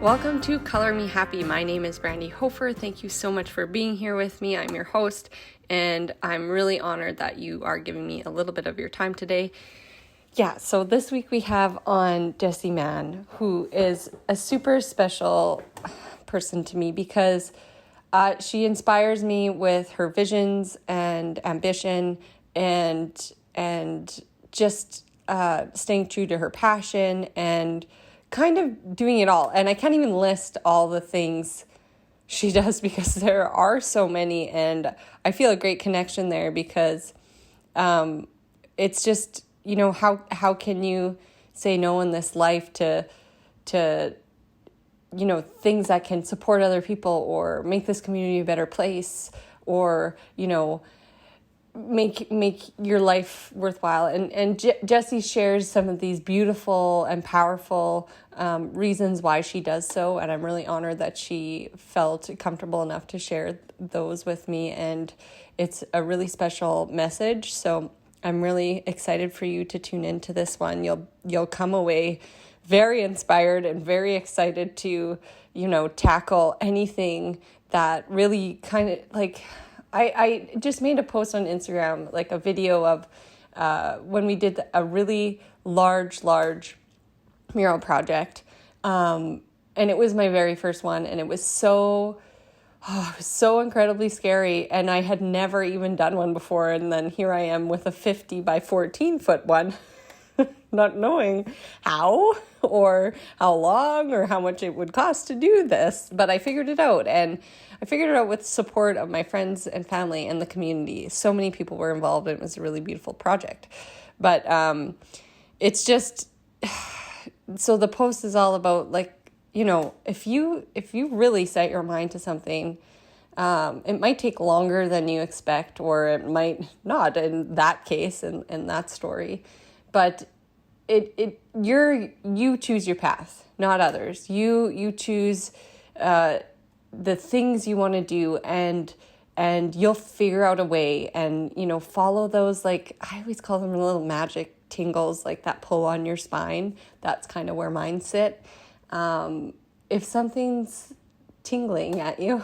Welcome to Color Me Happy. My name is Brandy Hofer. Thank you so much for being here with me. I'm your host, and I'm really honored that you are giving me a little bit of your time today. Yeah, so this week we have on Jessie Mann, who is a super special person to me because she inspires me with her visions and ambition and just staying true to her passion and kind of doing it all. And I can't even list all the things she does because there are so many, and I feel a great connection there because it's just, you know, how can you say no in this life to you know, things that can support other people or make this community a better place or, you know, make your life worthwhile. And Jessie shares some of these beautiful and powerful reasons why she does so. And I'm really honored that she felt comfortable enough to share those with me. And it's a really special message. So I'm really excited for you to tune into this one. You'll come away very inspired and very excited to, you know, tackle anything that really kind of like, I just made a post on Instagram, like a video of when we did a really large mural project. And it was my very first one. And it was so incredibly scary. And I had never even done one before. And then here I am with a 50 by 14 foot one, not knowing how or how long or how much it would cost to do this. But I figured it out. And I figured it out with support of my friends and family and the community. So many people were involved, and it was a really beautiful project. But it's just, so the post is all about, like, you know, if you really set your mind to something, it might take longer than you expect, or it might not in that case, in that story. But you choose your path, not others. You choose the things you want to do, and you'll figure out a way, and, you know, follow those, like, I always call them little magic tingles, like that pull on your spine. That's kind of where mine sit. If something's tingling at you,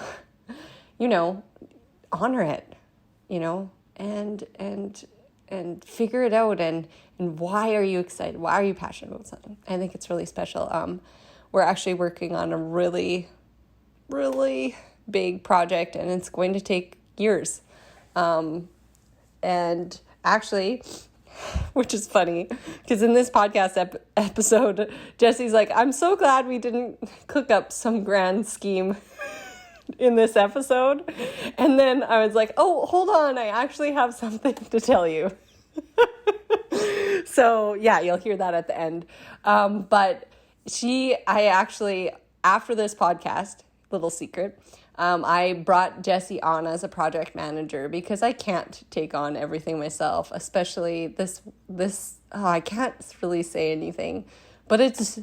you know, honor it, you know, and figure it out. And why are you excited? Why are you passionate about something? I think it's really special. We're actually working on a really big project, and it's going to take years. And actually, which is funny, because in this podcast episode, Jessie's like, I'm so glad we didn't cook up some grand scheme in this episode. And then I was like, oh, hold on, I actually have something to tell you. So yeah, you'll hear that at the end. But I actually, after this podcast, little secret, I brought Jessie on as a project manager because I can't take on everything myself, especially this, I can't really say anything, but it's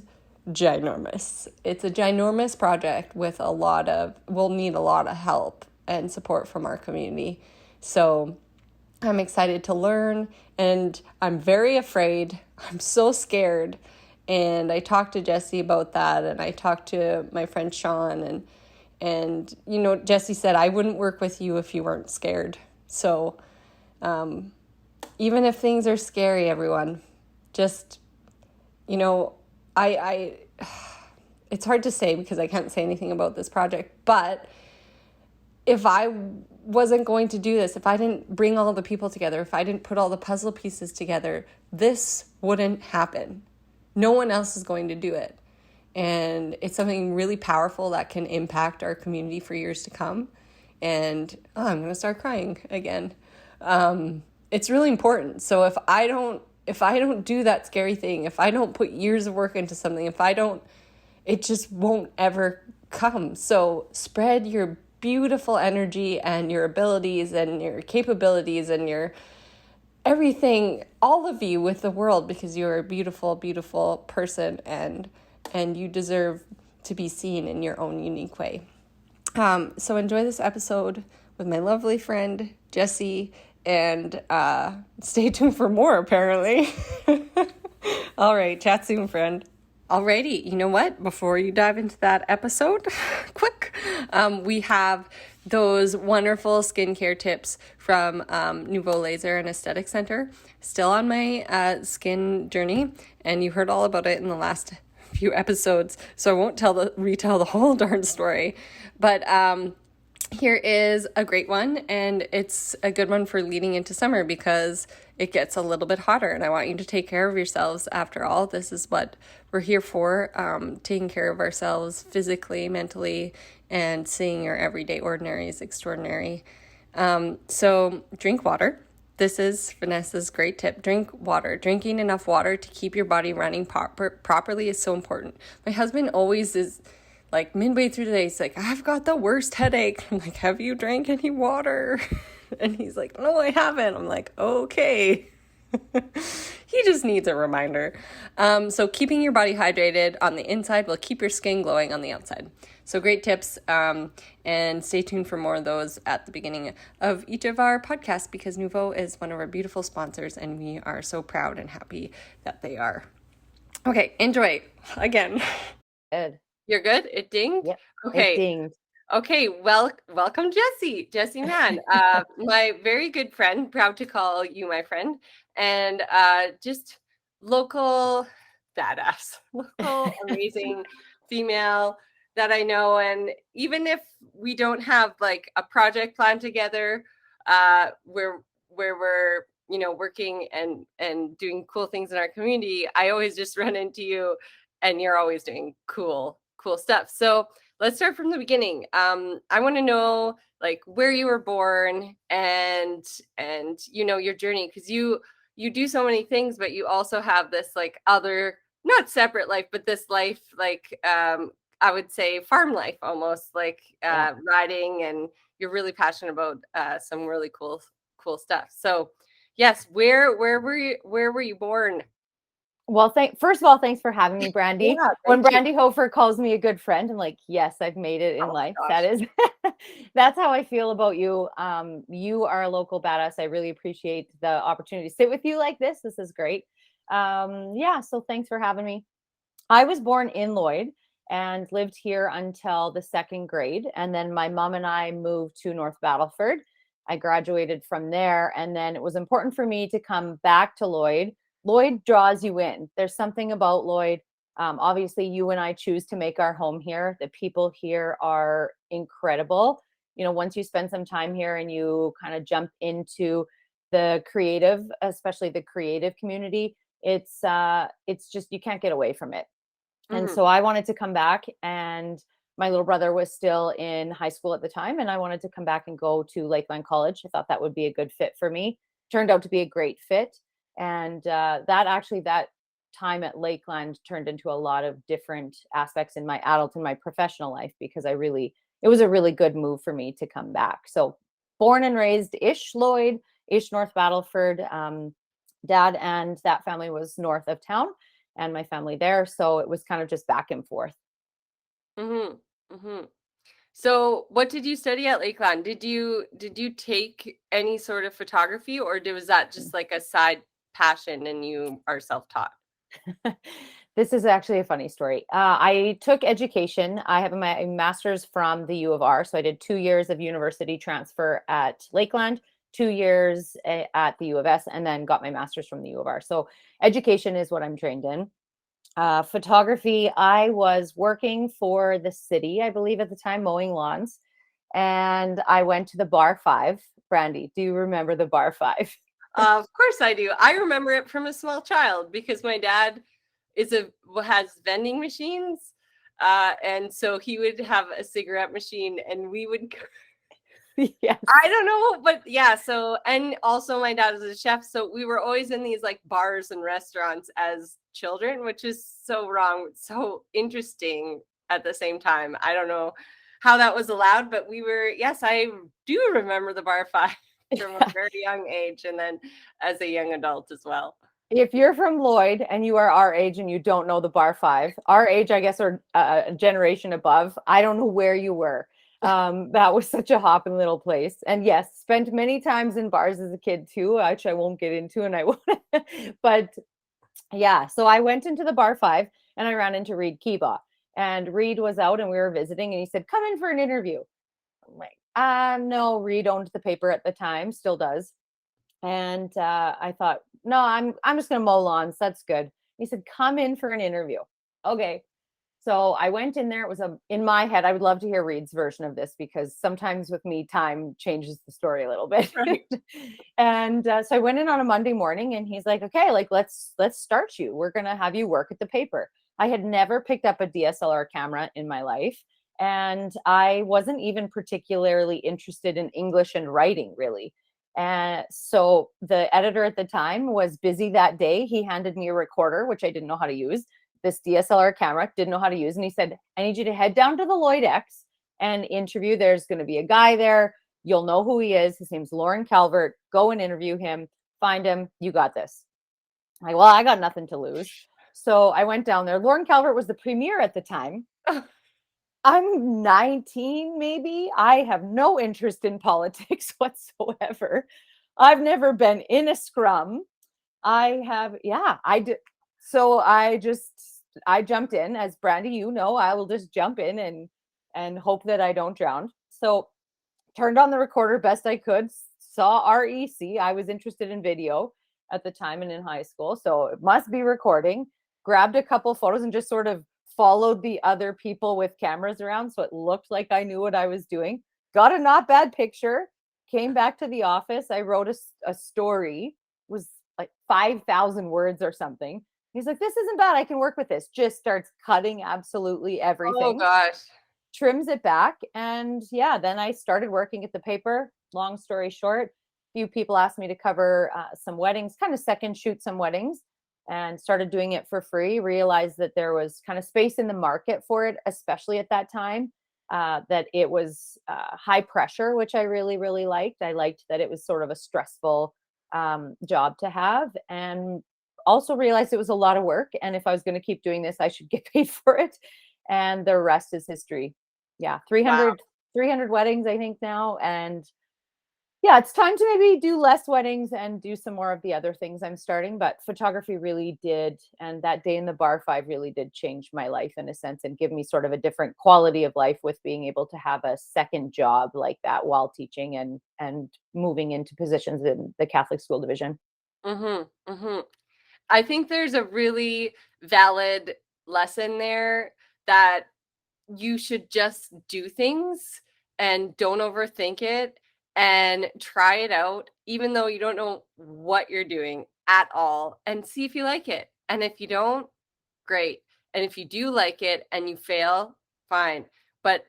ginormous. It's a ginormous project with we'll need a lot of help and support from our community. So I'm excited to learn, and I'm very afraid. I'm so scared. And I talked to Jessie about that, and I talked to my friend Sean, and you know, Jessie said, I wouldn't work with you if you weren't scared. So even if things are scary, everyone, just, you know, I it's hard to say because I can't say anything about this project, but if I wasn't going to do this, if I didn't bring all the people together, if I didn't put all the puzzle pieces together, this wouldn't happen. No one else is going to do it. And it's something really powerful that can impact our community for years to come. And I'm going to start crying again. It's really important. So if I don't do that scary thing, if I don't put years of work into something, it just won't ever come. So spread your beautiful energy and your abilities and your capabilities and your everything, all of you, with the world, because you're a beautiful, beautiful person, and you deserve to be seen in your own unique way. So enjoy this episode with my lovely friend, Jessie, and stay tuned for more, apparently. All right, chat soon, friend. Alrighty, you know what? Before you dive into that episode, quick, we have those wonderful skincare tips from Nouveau Laser and Aesthetic Center. Still on my skin journey, and you heard all about it in the last few episodes, so I won't retell the whole darn story. But here is a great one, and it's a good one for leading into summer because it gets a little bit hotter, and I want you to take care of yourselves. After all, this is what we're here for, taking care of ourselves physically, mentally, and seeing your everyday ordinary is extraordinary. So drink water. This is Vanessa's great tip. Drink water. Drinking enough water to keep your body running properly is so important. My husband always is like midway through the day, he's like, I've got the worst headache. I'm like, have you drank any water? And he's like, no, I haven't. I'm like, okay. He just needs a reminder. So keeping your body hydrated on the inside will keep your skin glowing on the outside. So great tips. And stay tuned for more of those at the beginning of each of our podcasts because Nouveau is one of our beautiful sponsors and we are so proud and happy that they are. Okay, enjoy again. Good. You're good? It dinged? Yep. Okay. It dinged. Okay, welcome Jessie Mann, my very good friend, proud to call you my friend, and just local badass, local amazing female that I know. And even if we don't have like a project plan together, where we're working and doing cool things in our community, I always just run into you, and you're always doing cool stuff. So let's start from the beginning. I want to know like where you were born and your journey, because you do so many things, but you also have this like other, not separate life, but this life like I would say farm life almost, like riding, and you're really passionate about some really cool stuff. So yes, where were you born? Well, first of all, thanks for having me, Brandy. Yeah, when thank you. Brandy Hofer calls me a good friend, I'm like, yes, I've made it in Oh, life. gosh. That is, that's how I feel about you. You are a local badass. I really appreciate the opportunity to sit with you like this. This is great. So thanks for having me. I was born in Lloyd and lived here until the second grade. And then my mom and I moved to North Battleford. I graduated from there. And then it was important for me to come back to Lloyd. Lloyd draws you in. There's something about Lloyd. Obviously, you and I choose to make our home here. The people here are incredible. Once you spend some time here and you kind of jump into the creative, especially the creative community, it's just, you can't get away from it. And so I wanted to come back, and my little brother was still in high school at the time, and I wanted to come back and go to Lakeland College. I thought that would be a good fit for me. Turned out to be a great fit. And that time at Lakeland turned into a lot of different aspects in my adult and my professional life, because it was a really good move for me to come back. So born and raised ish Lloyd, ish North Battleford. Dad and that family was north of town, and my family there. So it was kind of just back and forth. So what did you study at Lakeland? Did you take any sort of photography, or was that just like a side passion and you are self-taught? This is actually a funny story. I took education. I have my master's from the U of R. So I did 2 years of university transfer at Lakeland, 2 years at the U of S, and then got my master's from the U of R. So education is what I'm trained in. Photography, I was working for the city, I believe at the time, mowing lawns. And I went to the Bar 5. Brandy, do you remember the Bar 5? Of course I do. I remember it from a small child because my dad has vending machines. And so he would have a cigarette machine and we would Yes. I don't know, but yeah. So, and also my dad is a chef. So we were always in these like bars and restaurants as children, which is so wrong, so interesting at the same time. I don't know how that was allowed, but yes, I do remember the Bar 5 from a very young age, and then as a young adult as well. If you're from Lloyd and you are our age and you don't know the Bar 5, our age, I guess, or a generation above, I don't know where you were. That was such a hopping little place. And yes, spent many times in bars as a kid too, which I won't get into, and I won't. But yeah, so I went into the Bar 5. And I ran into Reed Kiba, and Reed was out and we were visiting, and he said, come in for an interview. I'm like, no, Reed owned the paper at the time, still does. And I thought, no, I'm just gonna mow lawns. That's good. He said, come in for an interview. Okay. So I went in there. It was in my head. I would love to hear Reed's version of this, because sometimes with me, time changes the story a little bit. Right. And so I went in on a Monday morning, and he's like, okay, like let's start you. We're gonna have you work at the paper. I had never picked up a DSLR camera in my life, and I wasn't even particularly interested in English and writing, really. And so the editor at the time was busy that day. He handed me a recorder, which I didn't know how to use, this DSLR camera, didn't know how to use. And he said, I need you to head down to the Lloyd X and interview. There's going to be a guy there. You'll know who he is. His name's Lauren Calvert. Go and interview him. Find him. You got this. Well, I got nothing to lose. So I went down there. Lauren Calvert was the premier at the time. I'm 19, maybe. I have no interest in politics whatsoever. I've never been in a scrum. I did. So I jumped in, as Brandy, I will just jump in and hope that I don't drown. So turned on the recorder best I could, saw REC. I was interested in video at the time and in high school, so it must be recording. Grabbed a couple photos and just sort of followed the other people with cameras around, so it looked like I knew what I was doing. Got a not bad picture. Came back to the office. I wrote a story. It was like 5,000 words or something. He's like, this isn't bad. I can work with this. Just starts cutting absolutely everything. Oh gosh. Trims it back. And yeah, then I started working at the paper. Long story short, a few people asked me to cover some weddings, kind of second shoot some weddings, and started doing it for free. Realized that there was kind of space in the market for it, especially at that time, that it was high pressure, which I really, really liked. I liked that it was sort of a stressful job to have, and also realized it was a lot of work. And if I was going to keep doing this, I should get paid for it. And the rest is history. Yeah. 300 weddings, I think now. And yeah, it's time to maybe do less weddings and do some more of the other things I'm starting. But photography really did. And that day in the bar 5 really did change my life in a sense, and give me sort of a different quality of life with being able to have a second job like that while teaching and moving into positions in the Catholic school division. Mm-hmm. Mm-hmm. I think there's a really valid lesson there, that you should just do things and don't overthink it and try it out, even though you don't know what you're doing at all, and see if you like it. And if you don't, great. And if you do like it and you fail, fine. But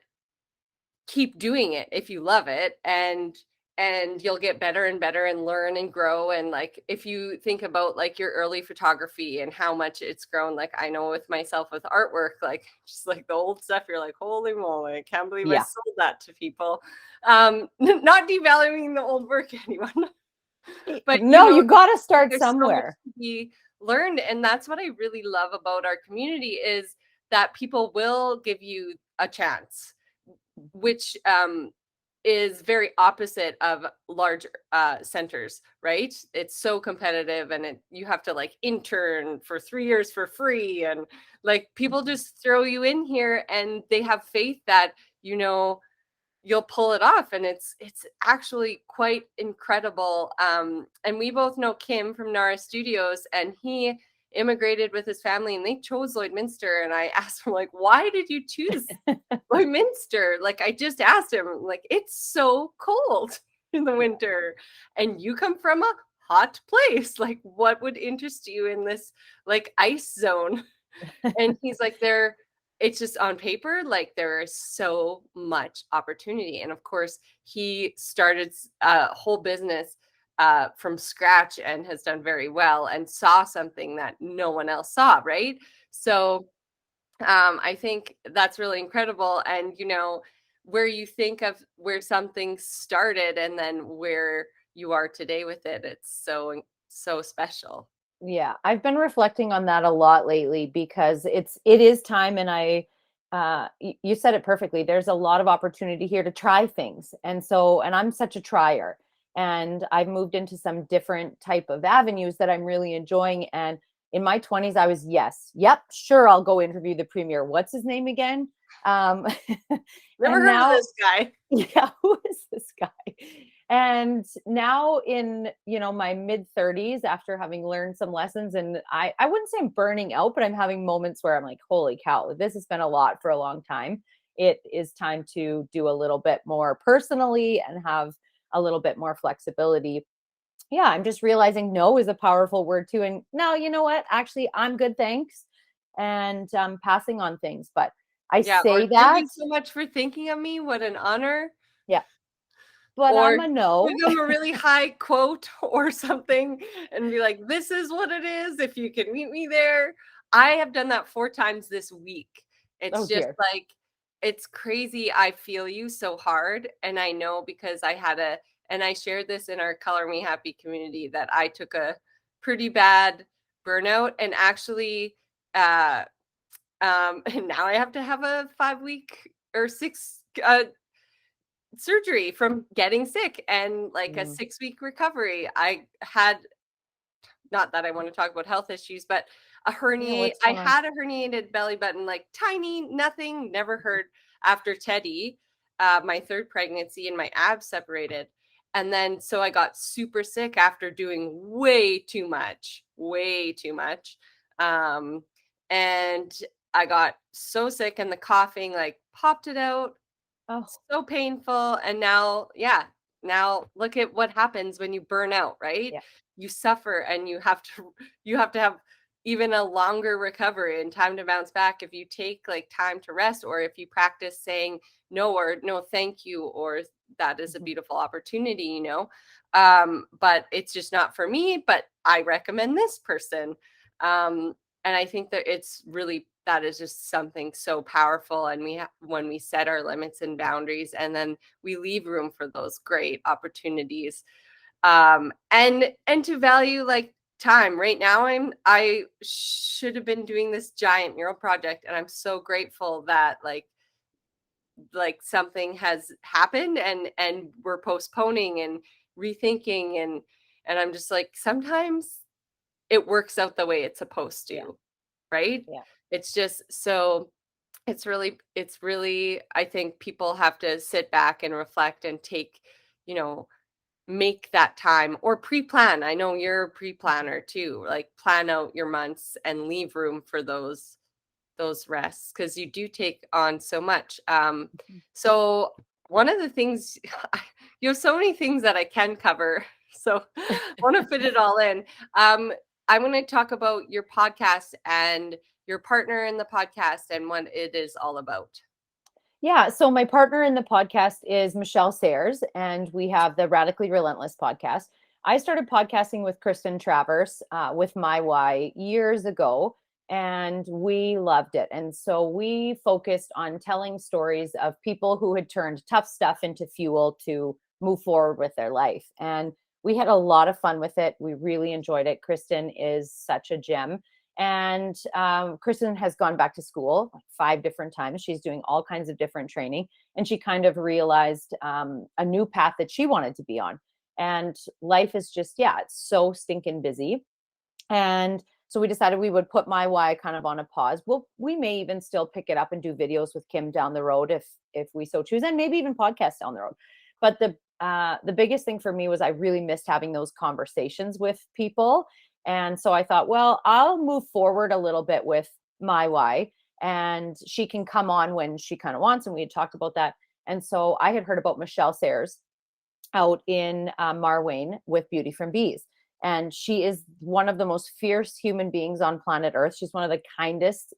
keep doing it if you love it, and you'll get better and better and learn and grow. And like, if you think about like your early photography and how much it's grown, like I know with myself with artwork, like just like the old stuff, you're like, holy moly, I can't believe I sold that to people. Not devaluing the old work, anyone. But no, you got to start somewhere. So be learned. And that's what I really love about our community, is that people will give you a chance, which is very opposite of large centers, right? It's so competitive, and you have to like intern for 3 years for free, and like people just throw you in here and they have faith that you'll pull it off. And it's actually quite incredible. And we both know Kim from Nara Studios, and he immigrated with his family and they chose Lloydminster. And I asked him, like, why did you choose Lloydminster? Like, I just asked him, like, it's so cold in the winter and you come from a hot place. Like, what would interest you in this like ice zone? And he's like, it's just on paper, like there is so much opportunity. And of course, he started a whole business from scratch and has done very well, and saw something that no one else saw, right? So I think that's really incredible. And where you think of where something started and then where you are today with it, it's so special. Yeah, I've been reflecting on that a lot lately, because it is time. And you said it perfectly. There's a lot of opportunity here to try things. And I'm such a trier, and I've moved into some different type of avenues that I'm really enjoying. And In my 20s, I was, yep, sure, I'll go interview the premier. What's his name again? Never And heard now, of this guy. yeah, who is this guy? And now in, my mid 30s, after having learned some lessons, and I wouldn't say I'm burning out, but I'm having moments where I'm like, holy cow, this has been a lot for a long time. It is time to do a little bit more personally and have a little bit more flexibility. Yeah, I'm just realizing no is a powerful word too. And now, you know what? Actually, I'm good, thanks. And passing on things. But I Yeah, or say thank that, you so much for thinking of me. What an honor. yeah, but Or I'm a no. give them a really high quote or something and be like, this is what it is. If you can meet me there. I have done that 4 times this week. It's Oh just dear. like, it's crazy. I feel you so hard. And I know because and I shared this in our Color Me Happy community that I took a pretty bad burnout and actually, and now I have to have a 5-week or 6 surgery from getting sick and like a 6-week recovery. I had, not that I want to talk about health issues, but Yeah, what's I going on? had a herniated belly button, like tiny, nothing, never heard after Teddy, my 3rd pregnancy, and my abs separated. And then so I got super sick after doing way too much. And I got so sick and the coughing like popped it out, Oh, so painful. And now look at what happens when you burn out, right? yeah. You suffer and you have to have even a longer recovery and time to bounce back if you take like time to rest, or if you practice saying no, or no thank you, or that is a Mhm. beautiful opportunity. But it's just not for me, but I recommend this person. And I think that that is just something so powerful. And when we set our limits and boundaries, and then we leave room for those great opportunities, and to value like time. Right now, I should have been doing this giant mural project, and I'm so grateful that like something has happened, and we're postponing and rethinking, and I'm just like, sometimes it works out the way it's supposed Yeah. to, right? Yeah. It's just so it's really, I think people have to sit back and reflect and you know, make that time or pre-plan. I know you're a pre-planner too, like plan out your months and leave room for those rests, because you do take on so much. So one of the things, you have so many things that I can cover, so I want to fit it all in. I want to talk about your podcast and your partner in the podcast and what it is all about. Yeah. So my partner in the podcast is Michelle Sayers, and we have the Radically Relentless podcast. I started podcasting with Kristen Travers with My Why years ago, and we loved it. And so we focused on telling stories of people who had turned tough stuff into fuel to move forward with their life. And we had a lot of fun with it. We really enjoyed it. Kristen is such a gem. And Kristen has gone back to school like 5 different times. She's doing all kinds of different training. And she kind of realized a new path that she wanted to be on. And life is just, yeah, it's so stinking busy. And so we decided we would put My Why kind of on a pause. We may even still pick it up and do videos with Kim down the road if we so choose, and maybe even podcasts down the road. But the biggest thing for me was I really missed having those conversations with people. And so I thought, well, I'll move forward a little bit with My Why, and she can come on when she kind of wants. And we had talked about that. And so I had heard about Michelle Sayers out in Marwayne with Beauty from Bees. And she is one of the most fierce human beings on planet Earth. She's one of the kindest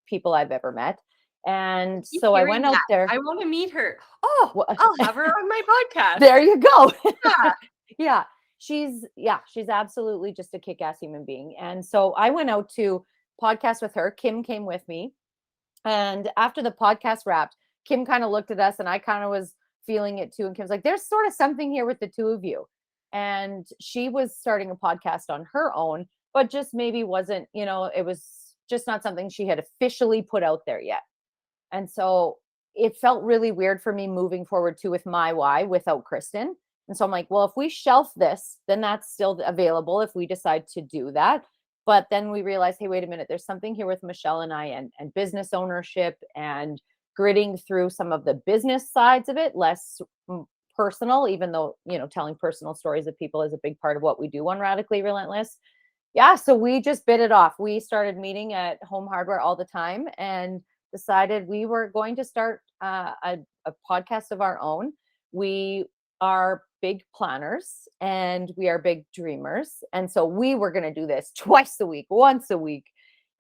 people I've ever met. And Keep so I hearing went out that. there. I want to meet her. Oh, Well, I'll have her on my podcast. there you go. Yeah. Yeah. She's absolutely just a kick-ass human being. And so I went out to podcast with her. Kim came with me. And after the podcast wrapped, Kim kind of looked at us and I kind of was feeling it too. And Kim's like, there's sort of something here with the two of you. And she was starting a podcast on her own, but just maybe wasn't, it was just not something she had officially put out there yet. And so it felt really weird for me moving forward too with My Why without Kristen. And so I'm like, well, if we shelf this, then that's still available if we decide to do that. But then we realized, hey, wait a minute, there's something here with Michelle and I, and business ownership and gritting through some of the business sides of it, less personal, even though, telling personal stories of people is a big part of what we do on Radically Relentless. Yeah, so we just bit it off. We started meeting at Home Hardware all the time and decided we were going to start a podcast of our own. We are big planners and we are big dreamers. And so we were going to do this twice a week, once a week.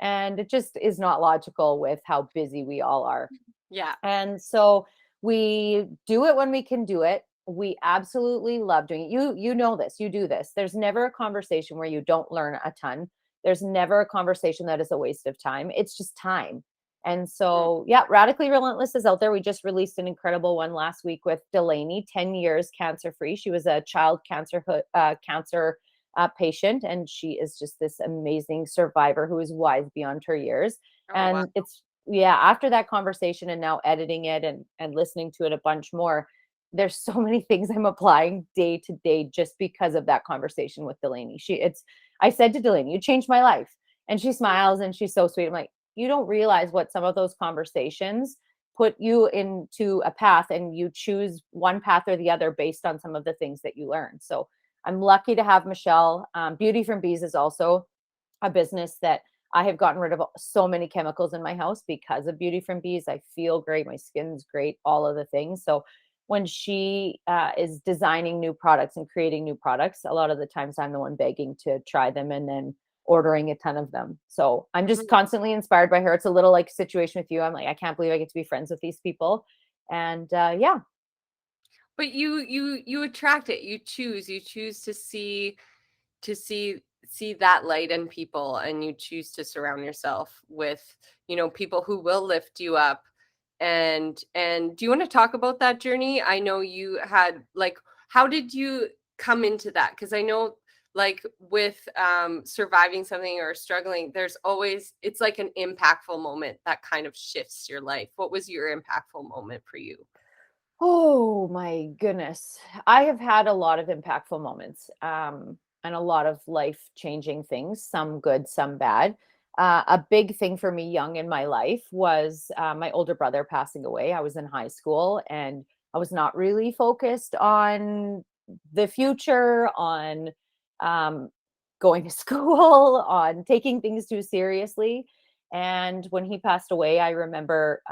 And it just is not logical with how busy we all are. Yeah. And so we do it when we can do it. We absolutely love doing it. You know this, you do this. There's never a conversation where you don't learn a ton. There's never a conversation that is a waste of time. It's just time. And so, yeah, Radically Relentless is out there. We just released an incredible one last week with Delaney, 10 years cancer-free. She was a child cancer patient, and she is just this amazing survivor who is wise beyond her years. Oh, And wow. it's, yeah, after that conversation and now editing it and listening to it a bunch more, there's so many things I'm applying day to day just because of that conversation with Delaney. I said to Delaney, you changed my life. And she smiles and she's so sweet. I'm like, you don't realize what some of those conversations put you into a path, and you choose one path or the other based on some of the things that you learn. So I'm lucky to have Michelle. Beauty from Bees is also a business that I have gotten rid of so many chemicals in my house because of Beauty from Bees. I feel great. My skin's great, all of the things. So when she is designing new products and creating new products, a lot of the times I'm the one begging to try them and then ordering a ton of them. So I'm just constantly inspired by her. It's a little like a situation with you. I'm like, I can't believe I get to be friends with these people. And yeah. But you attract it. You choose to see that light in people, and you choose to surround yourself with, people who will lift you up. And do you want to talk about that journey? I know you had, like, how did you come into that? Because I know, like, with surviving something or struggling, it's like an impactful moment that kind of shifts your life. What was your impactful moment for you? Oh my goodness. I have had a lot of impactful moments, and a lot of life-changing things, some good, some bad. A big thing for me young in my life was my older brother passing away. I was in high school and I was not really focused on the future, on um, going to school, on taking things too seriously. And when he passed away, I remember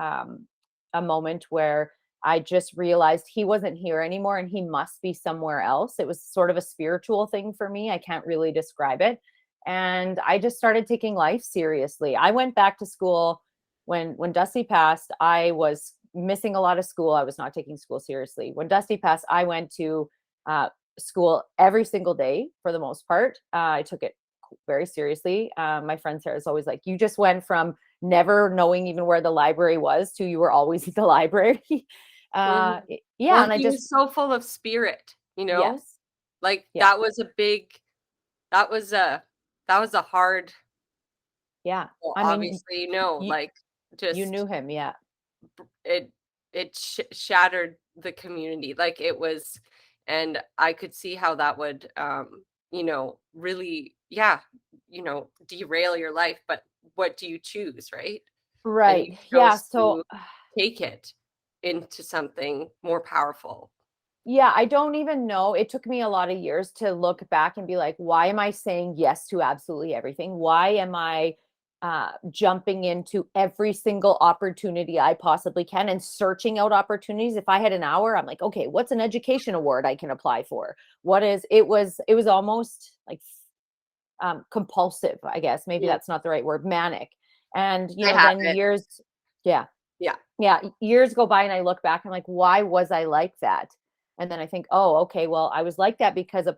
a moment where I just realized he wasn't here anymore and he must be somewhere else. It was sort of a spiritual thing for me. I can't really describe it. And I just started taking life seriously. I went back to school when Dusty passed. I was missing a lot of school. I was not taking school seriously. When Dusty passed, I went to school every single day for the most part. I took it very seriously. My friend Sarah is always like, you just went from never knowing even where the library was to you were always at the library. Mhm. Yeah. Well, And I he was just, so full of spirit, yes. like Yeah. that was a hard, Yeah. well, I mean, obviously, you, like, you just knew him. Yeah. it shattered the community, like, it was. And I could see how that would really, yeah, derail your life. But what do you choose, right? And you Right. Yeah. chose So to take it into something more powerful. yeah, I don't even know. It took me a lot of years to look back and be like, why am I saying yes to absolutely everything? Why am I jumping into every single opportunity I possibly can and searching out opportunities? If I had an hour, I'm like, okay, what's an education award I can apply for? It was almost like compulsive, I guess. Maybe Mm, that's not the right word, manic. And, I have then it. years, yeah, Yeah. yeah, years go by and I look back, I'm like, why was I like that? And then I think, oh, okay, well, I was like that because a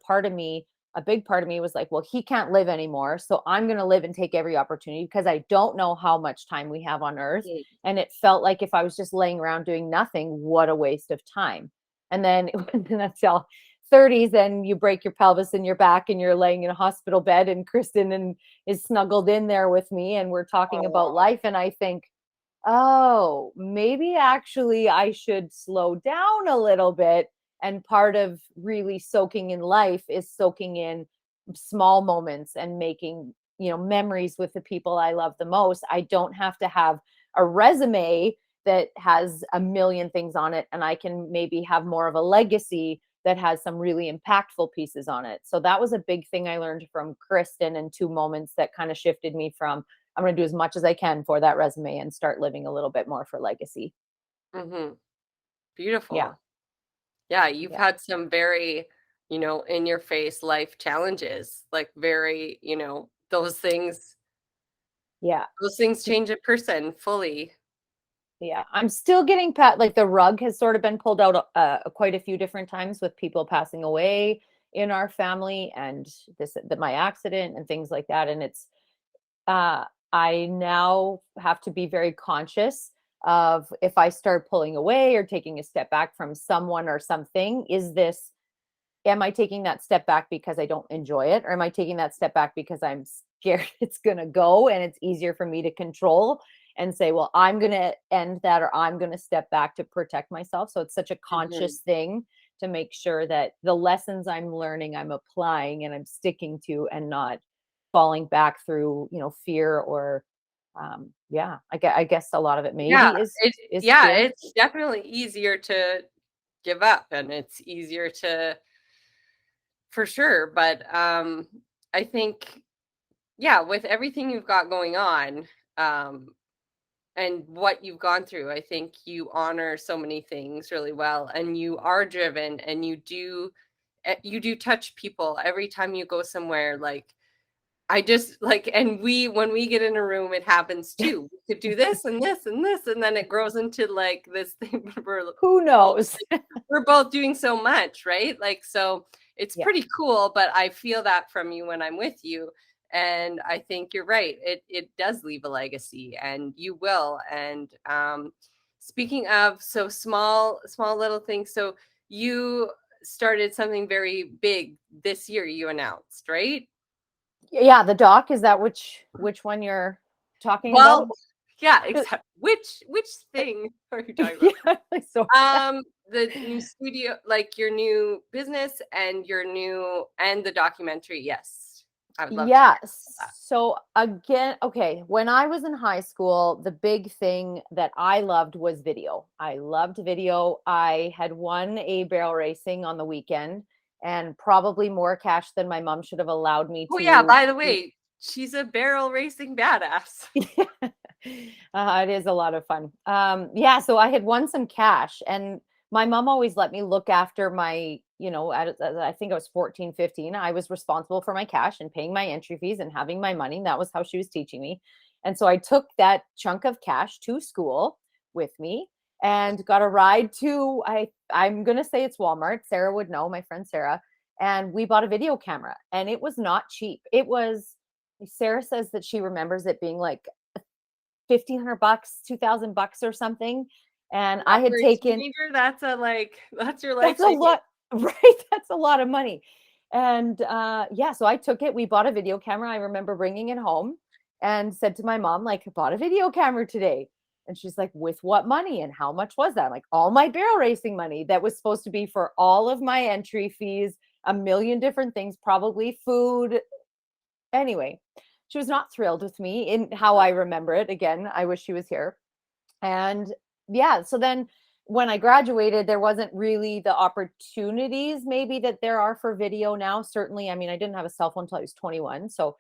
big part of me was like, well, he can't live anymore. So I'm going to live and take every opportunity because I don't know how much time we have on earth. Mm. And it felt like if I was just laying around doing nothing, what a waste of time. And then when that's all 30s and you break your pelvis and your back and you're laying in a hospital bed and Kristen is snuggled in there with me and we're talking about Oh, life. And I think, oh, maybe actually I should slow down a little bit. And part of really soaking in life is soaking in small moments and making memories with the people I love the most. I don't have to have a resume that has a million things on it, and I can maybe have more of a legacy that has some really impactful pieces on it. So that was a big thing I learned from Kristen, and two moments that kind of shifted me from I'm going to do as much as I can for that resume and start living a little bit more for legacy. Mm-hmm. Yeah. Beautiful. Yeah, you've Yeah. had some very, in your face life challenges, like very, Yeah. those things change a person fully. Yeah, I'm still getting like the rug has sort of been pulled out quite a few different times with people passing away in our family, and my accident and things like that. And it's uh I now have to be very conscious of, if I start pulling away or taking a step back from someone or something, am I taking that step back because I don't enjoy it, or am I taking that step back because I'm scared it's going to go and it's easier for me to control and say, well, I'm going to end that, or I'm going to step back to protect myself. So it's such a Hmm. conscious thing to make sure that the lessons I'm learning, I'm applying and I'm sticking to, and not falling back through, fear or, yeah, I guess a lot of it Yeah, maybe is yeah, fear. it's definitely easier to give up, and it's easier to, for sure. But I think, yeah, with everything you've got going on, um, and what you've gone through, I think you honor so many things really well, and you are driven, and you do touch people every time you go somewhere. Like, I just like, and when we get in a room, it happens too. We could do this and this and this, and then it grows into like this thing. Who Both knows? we're both doing so much, right? Like, so it's Yeah. pretty cool, but I feel that from you when I'm with you. And I think you're right. It does leave a legacy, and you will. And speaking of, so small little things. So you started something very big this year, you announced, right? Yeah, the doc, is that which one you're talking Well, about? yeah, 'Cause- exactly. Which thing are you talking about? yeah, so The new studio, like your new business and the documentary. Yes. I would love to yeah. hear about So again, okay, when I was in high school, the big thing that I loved was video. I loved video. I had won a barrel racing on the weekend, and probably more cash than my mom should have allowed me that. Oh yeah, to. by the way, she's a barrel racing badass. Yeah. It is a lot of fun. Yeah, so I had won some cash, and my mom always let me look after my, I think I was 14, 15. I was responsible for my cash and paying my entry fees and having my money. That was how she was teaching me. And so I took that chunk of cash to school with me and got a ride to, I'm going to say it's Walmart. Sarah would know, my friend Sarah. And we bought a video camera, and it was not cheap. Sarah says that she remembers it being like $1,500, $2,000 or something. And I Yeah, had for a taken, teenager, that's your life that's a saving. lot, right? That's a lot of money. And yeah, so I took it. We bought a video camera. I remember bringing it home and said to my mom, like, I bought a video camera today. And she's like, with what money? And how much was that? I'm like, all my barrel racing money that was supposed to be for all of my entry fees, a million different things, probably food. Anyway, she was not thrilled with me in how I remember it. Again, I wish she was here. And yeah, so then when I graduated, there wasn't really the opportunities maybe that there are for video now. Certainly, I mean, I didn't have a cell phone until I was 21. So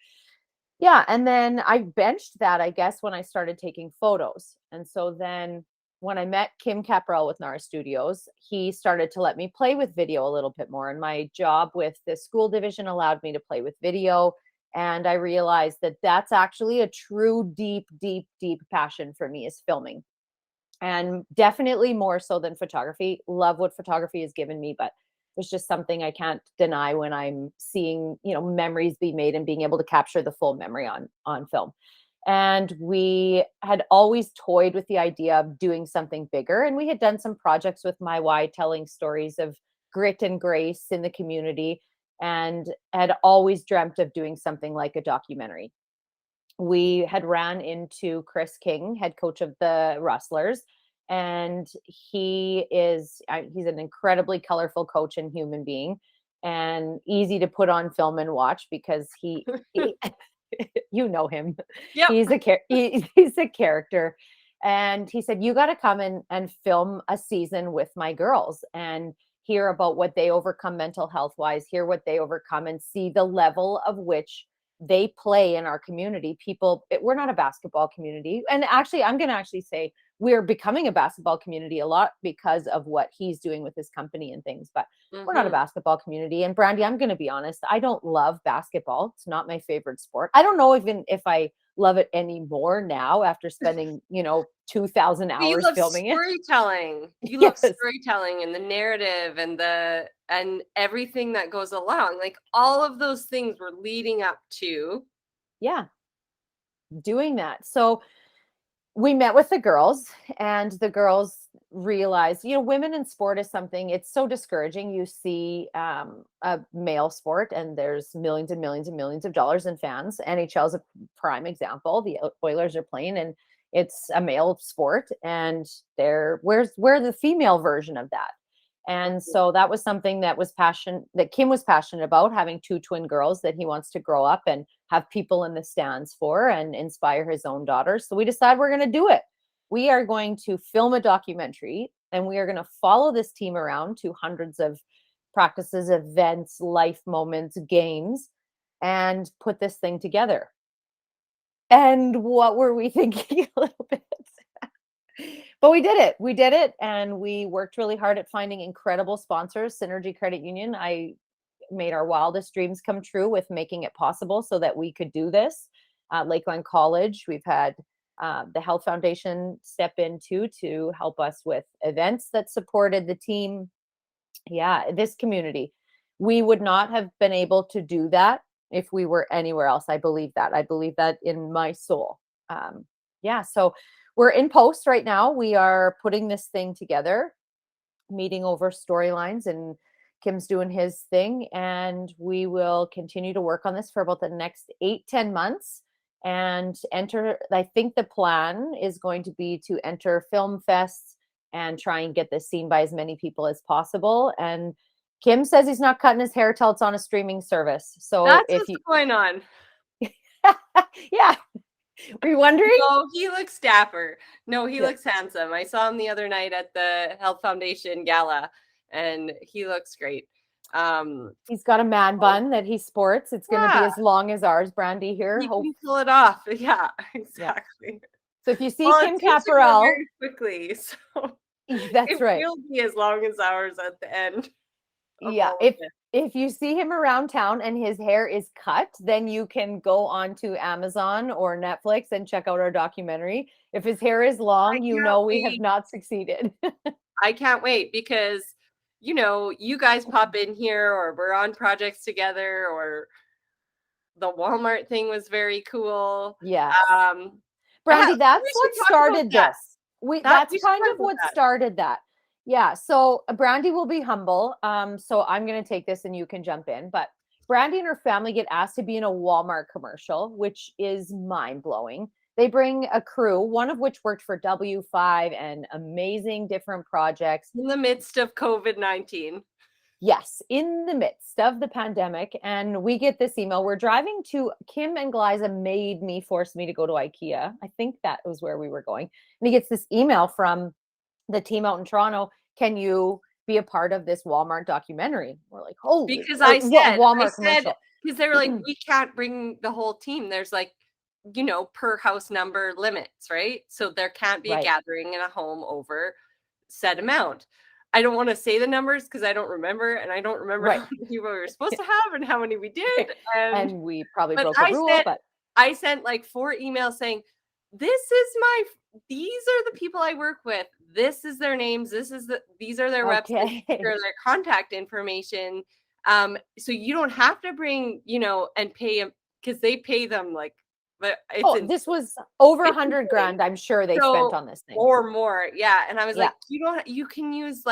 yeah, and then I benched that, I guess, when I started taking photos. And so then when I met Kim Caprell with Nara Studios, he started to let me play with video a little bit more. And my job with the school division allowed me to play with video. And I realized that that's actually a true, deep, deep, deep passion for me, is filming. And definitely more so than photography. Love what photography has given me, but there's just something I can't deny when I'm seeing, memories be made and being able to capture the full memory on film. And we had always toyed with the idea of doing something bigger, and we had done some projects with my Y telling stories of grit and grace in the community, and had always dreamt of doing something like a documentary. We had ran into Chris King, head coach of the Rustlers, and he's an incredibly colorful coach and human being, and easy to put on film and watch because he You know him. Yep. He's a character. And he said, you got to come and film a season with my girls and hear about what they overcome mental health wise, hear what they overcome, and see the level of which they play in our community. We're not a basketball community. And actually, I'm going to actually say we're becoming a basketball community a lot because of what he's doing with his company and things. But we're not a basketball community. And Brandy, I'm going to be honest, I don't love basketball. It's not my favorite sport. I don't know even if I love it anymore now after spending, 2,000 But you hours love filming it. storytelling. You love Yes. storytelling and the narrative and everything that goes along. Like all of those things were leading up to. Yeah. Doing that. So we met with the girls, and the girls realized, women in sport is something, it's so discouraging. You see a male sport and there's millions and millions and millions of dollars in fans. NHL is a prime example. The Oilers are playing and it's a male sport, and we're the female version of that. And so that was something that Kim was passionate about, having two twin girls that he wants to grow up and have people in the stands for and inspire his own daughters. So we decided we're going to do it. We are going to film a documentary, and we are going to follow this team around to hundreds of practices, events, life moments, games, and put this thing together. And what were we thinking a little bit? But we did it, and we worked really hard at finding incredible sponsors. Synergy Credit Union, I made our wildest dreams come true with making it possible so that we could do this. Lakeland College, we've had the Health Foundation step in too to help us with events that supported the team. Yeah, this community. We would not have been able to do that if we were anywhere else. I believe that in my soul. So we're in post right now. We are putting this thing together, meeting over storylines, and Kim's doing his thing. And we will continue to work on this for about the next 8-10 months and I think the plan is going to be to enter film fests and try and get this seen by as many people as possible. And Kim says he's not cutting his hair till it's on a streaming service. So That's what's going on. Yeah. Were you wondering? No, he looks dapper. No, he looks handsome. I saw him the other night at the Health Foundation gala, and he looks great. He's got a man bun that he sports. It's going to be as long as ours, Brandy here. He can pull it off. Yeah, exactly. Yeah. So if you see Kim Caparel very quickly, so that's right. It will be as long as ours at the end. Yeah, if you see him around town and his hair is cut, then you can go on to Amazon or Netflix and check out our documentary. If his hair is long, we have not succeeded. I can't wait because, you guys pop in here or we're on projects together, or the Walmart thing was very cool. Yeah. Brandy, that's what started this. That's kind of what started that. Yeah. So Brandy will be humble. So I'm going to take this and you can jump in. But Brandy and her family get asked to be in a Walmart commercial, which is mind blowing. They bring a crew, one of which worked for W5 and amazing different projects. In the midst of COVID-19. Yes, in the midst of the pandemic. And we get this email. We're driving to, Kim and Glyza forced me to go to IKEA. I think that was where we were going. And he gets this email from the team out in Toronto. Can you be a part of this Walmart documentary? We're like, holy. Because I said, commercial. Because they were like, we can't bring the whole team. There's like, per house number limits, right? So there can't be a gathering in a home over set amount. I don't want to say the numbers because I don't remember, and I don't remember how many people we were supposed to have and how many we did. And we probably broke the rule, but I sent like 4 emails saying, these are the people I work with. This is their names. These are their websites. These are their contact information. So you don't have to bring, and pay them, because they pay them like, but this was over $100,000. I'm sure they spent on this thing or more. Yeah. And I was like, you can use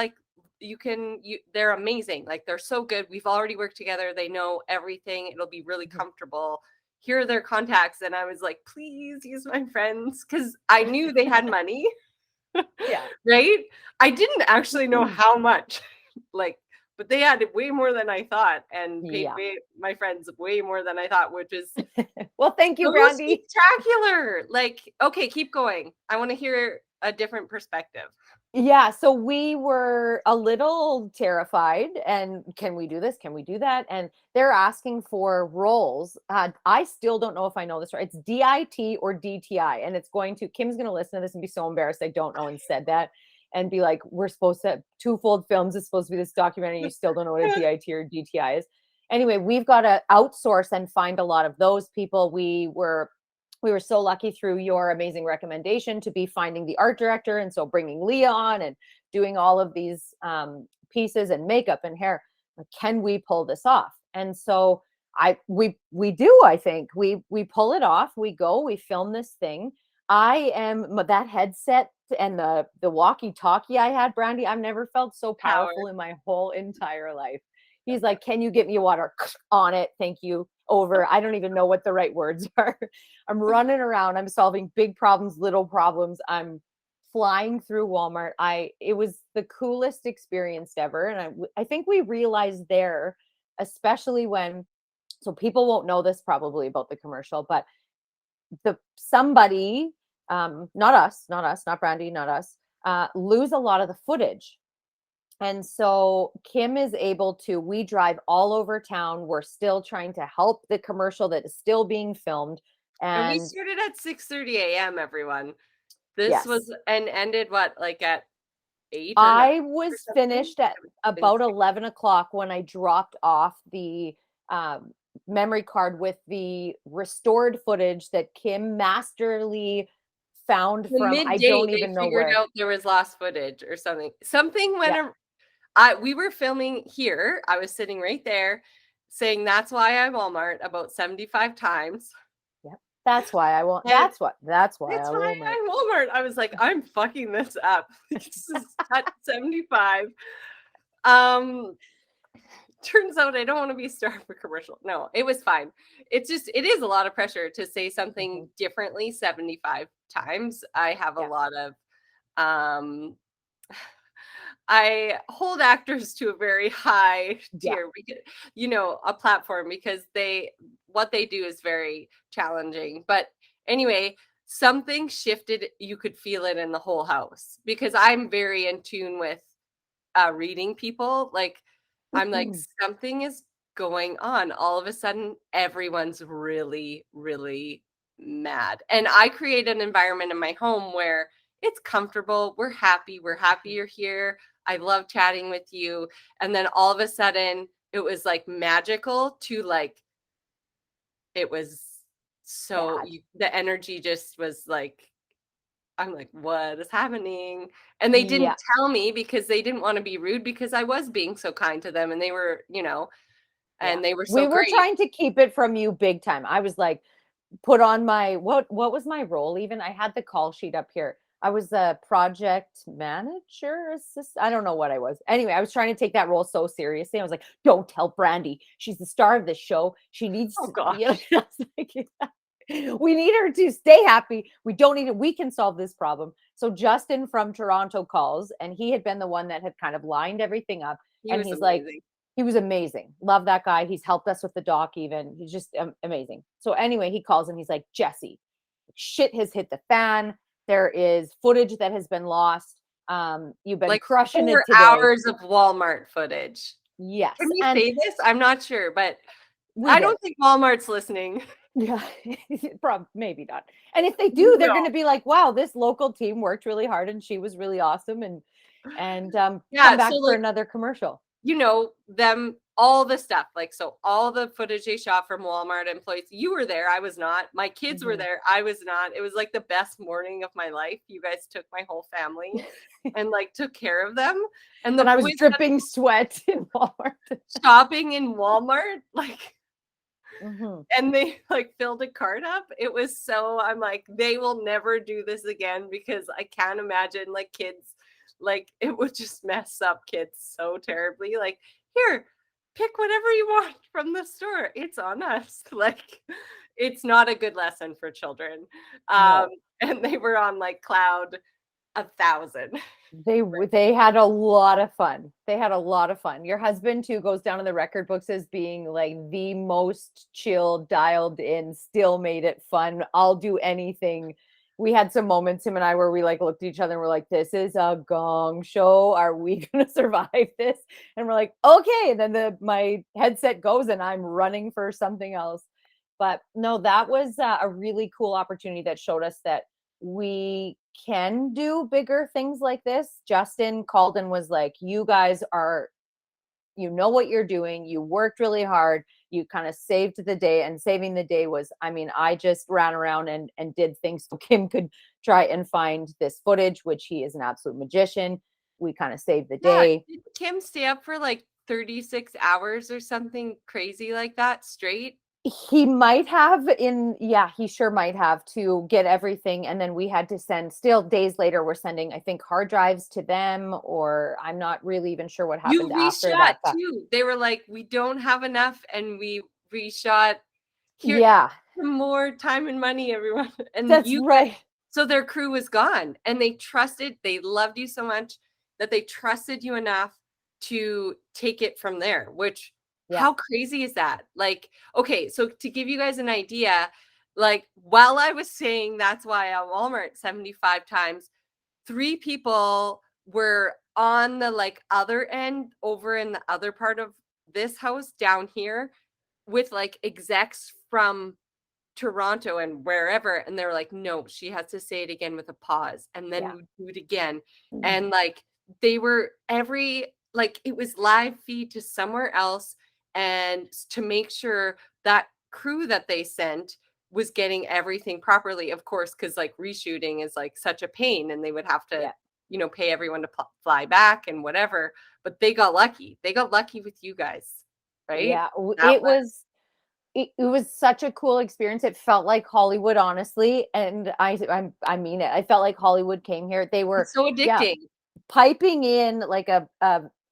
they're amazing. Like they're so good. We've already worked together. They know everything. It'll be really comfortable. Here are their contacts. And I was like, please use my friends. Cause I knew they had money. Yeah. Right. I didn't actually know how much, like but they had way more than I thought and paid Yeah. my friends way more than I thought, which is Well, thank you, so Brandy. spectacular. Like, okay, keep going. I want to hear a different perspective. Yeah, so we were a little terrified and can we do this? Can we do that? And they're asking for roles. I still don't know if I know this right. It's DIT or DTI. And it's going to, Kim's going to listen to this and be so embarrassed I don't know and said that and be like, we're supposed to, Twofold Films is supposed to be this documentary. You still don't know what a DIT or DTI is. Anyway, we've got to outsource and find a lot of those people. We were so lucky through your amazing recommendation to be finding the art director. And so bringing Leah on and doing all of these pieces and makeup and hair. Like, can we pull this off? And so we do, I think we pull it off. We go, we film this thing. I am that headset and the walkie talkie I had, Brandy, I've never felt so powerful in my whole entire life. He's like, can you get me water? On it. Thank you. Over. I don't even know what the right words are. I'm running around. I'm solving big problems, little problems. I'm flying through Walmart. It was the coolest experience ever. And I think we realized there, especially when, so people won't know this probably about the commercial, but somebody, not us, not Brandy, not us, lose a lot of the footage. And so Kim is able to, we drive all over town. We're still trying to help the commercial that is still being filmed. And we And started at 6:30 a.m., everyone. This yes, was and ended what, like at 8 or 9 I or was something? finished at about 11 o'clock when I dropped off the memory card with the restored footage that Kim masterly found The from I midday, don't they even know figured where. out there was lost footage or something. Something Yeah. went we were filming here. I was sitting right there saying that's why I Walmart about 75 times. Yep. That's why I won't. And That's why that's I why Walmart. I Walmart. I was like, I'm fucking this up. This is at 75. Um, turns out I don't want to be a star for commercial. No, it was fine. It's just, it is a lot of pressure to say something differently 75 times. I have a Yeah. lot of, I hold actors to a very high Yeah. tier, a platform because what they do is very challenging. But anyway, something shifted. You could feel it in the whole house because I'm very in tune with reading people. Like, I'm like, something is going on. All of a sudden, everyone's really, really mad. And I create an environment in my home where it's comfortable. We're happy. We're happy you're here. I love chatting with you. And then all of a sudden, it was like magical to like, it was so, Bad. the energy just was like, I'm like, what is happening? And they didn't Yeah. tell me because they didn't want to be rude because I was being so kind to them and they were, Yeah. and they were We so were great. trying to keep it from you big time. I was like, put on my what was my role even? I had the call sheet up here. I was a project manager, I don't know what I was. Anyway, I was trying to take that role so seriously. I was like, don't tell Brandy. She's the star of this show. She needs Oh to, gosh. we need her to stay happy. We don't need it. We can solve this problem. So Justin from Toronto calls, and he had been the one that had kind of lined everything up. He And was he's like, amazing. he was amazing. Love that guy. He's helped us with the doc even. He's just amazing. So anyway, he calls and he's like, Jessie, shit has hit the fan. There is footage that has been lost. You've been Like crushing it 4 today. hours of Walmart footage. Yes. Can we And say this? I'm not sure, but we I did. don't think Walmart's listening. Yeah, probably maybe not. And if they do, they're No. going to be like, "Wow, this local team worked really hard, and she was really awesome." And come Yeah. So back for like, another commercial. them, all the stuff. Like, so all the footage they shot from Walmart employees, you were there. I was not. My kids were there. I was not. It was like the best morning of my life. You guys took my whole family and like took care of them. And the And I was boys dripping sweat in Walmart. shopping in Walmart, like, Mm-hmm. and they like filled a cart up. It was so, I'm like, they will never do this again because I can't imagine like kids, like it would just mess up kids so terribly. Like, here, pick whatever you want from the store. It's on us. Like, it's not a good lesson for children. No. And they were on like cloud. 1,000. They had a lot of fun. They had a lot of fun. Your husband too goes down in the record books as being like the most chilled, dialed in, still made it fun. I'll do anything. We had some moments, him and I, where we like looked at each other and we're like, this is a gong show. Are we gonna survive this? And we're like, okay. And then my headset goes and I'm running for something else. But no, that was a really cool opportunity that showed us that we can do bigger things like this. Justin called and was like, you guys are, you know what you're doing. You worked really hard. You kind of saved the day, and saving the day was, I mean, I just ran around and did things so Kim could try and find this footage, which he is an absolute magician. We kind of saved the Yeah, day. did Kim stay up for like 36 hours or something crazy like that straight? He might have yeah, he sure might have, to get everything. And then we had to send, still days later, we're sending, I think, hard drives to them, or I'm not really even sure what You happened after reshot that. But too. They were like, we don't have enough, and we reshot. Here, yeah, some more time and money, everyone. And that's you guys, right. so their crew was gone, and they loved you so much that they trusted you enough to take it from there, which, Yeah, how crazy is that? Like, okay, so to give you guys an idea, like while I was saying that's why at Walmart 75 times, 3 people were on the like other end over in the other part of this house down here with like execs from Toronto and wherever, and they're like, no, she has to say it again with a pause, and then yeah. we do it again. Mhm. And like they were like it was live feed to somewhere else, and to make sure that crew that they sent was getting everything properly, of course, because like reshooting is like such a pain, and they would have to, Yeah, pay everyone to fly back and whatever. But they got lucky with you guys, right? yeah. That was It was such a cool experience. It felt like Hollywood, honestly, and I mean it. I felt like Hollywood came here. They were, it's so yeah, addicting. piping in like a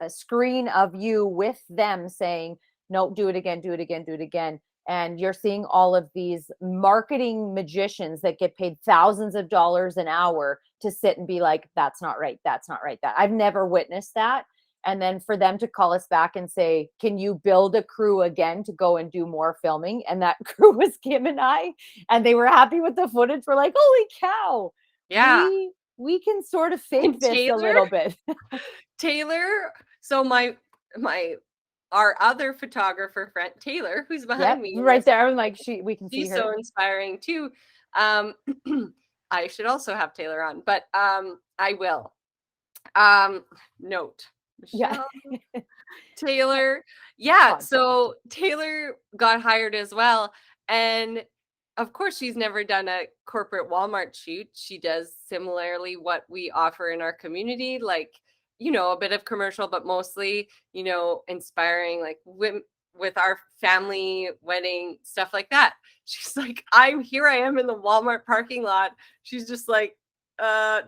screen of you with them saying, no, do it again, do it again, do it again. And you're seeing all of these marketing magicians that get paid thousands of dollars an hour to sit and be like, that's not right, that's not right, that I've never witnessed that. And then for them to call us back and say, can you build a crew again to go and do more filming? And that crew was Kim and I, and they were happy with the footage. We're like, holy cow, Yeah. we can sort of fake And this a Taylor, little bit. Taylor, so my our other photographer friend Taylor, who's behind Yep, me in right this, there. I'm like, we can see she's her. so inspiring too. Um I should also have Taylor on, but I will. Um Note, Yeah. Michelle, Taylor. Yeah, Fun. so Taylor got hired as well. And of course, she's never done a corporate Walmart shoot. She does similarly what we offer in our community, like, a bit of commercial, but mostly, inspiring, like with our family wedding, stuff like that. She's like, I am in the Walmart parking lot. She's just like, uh,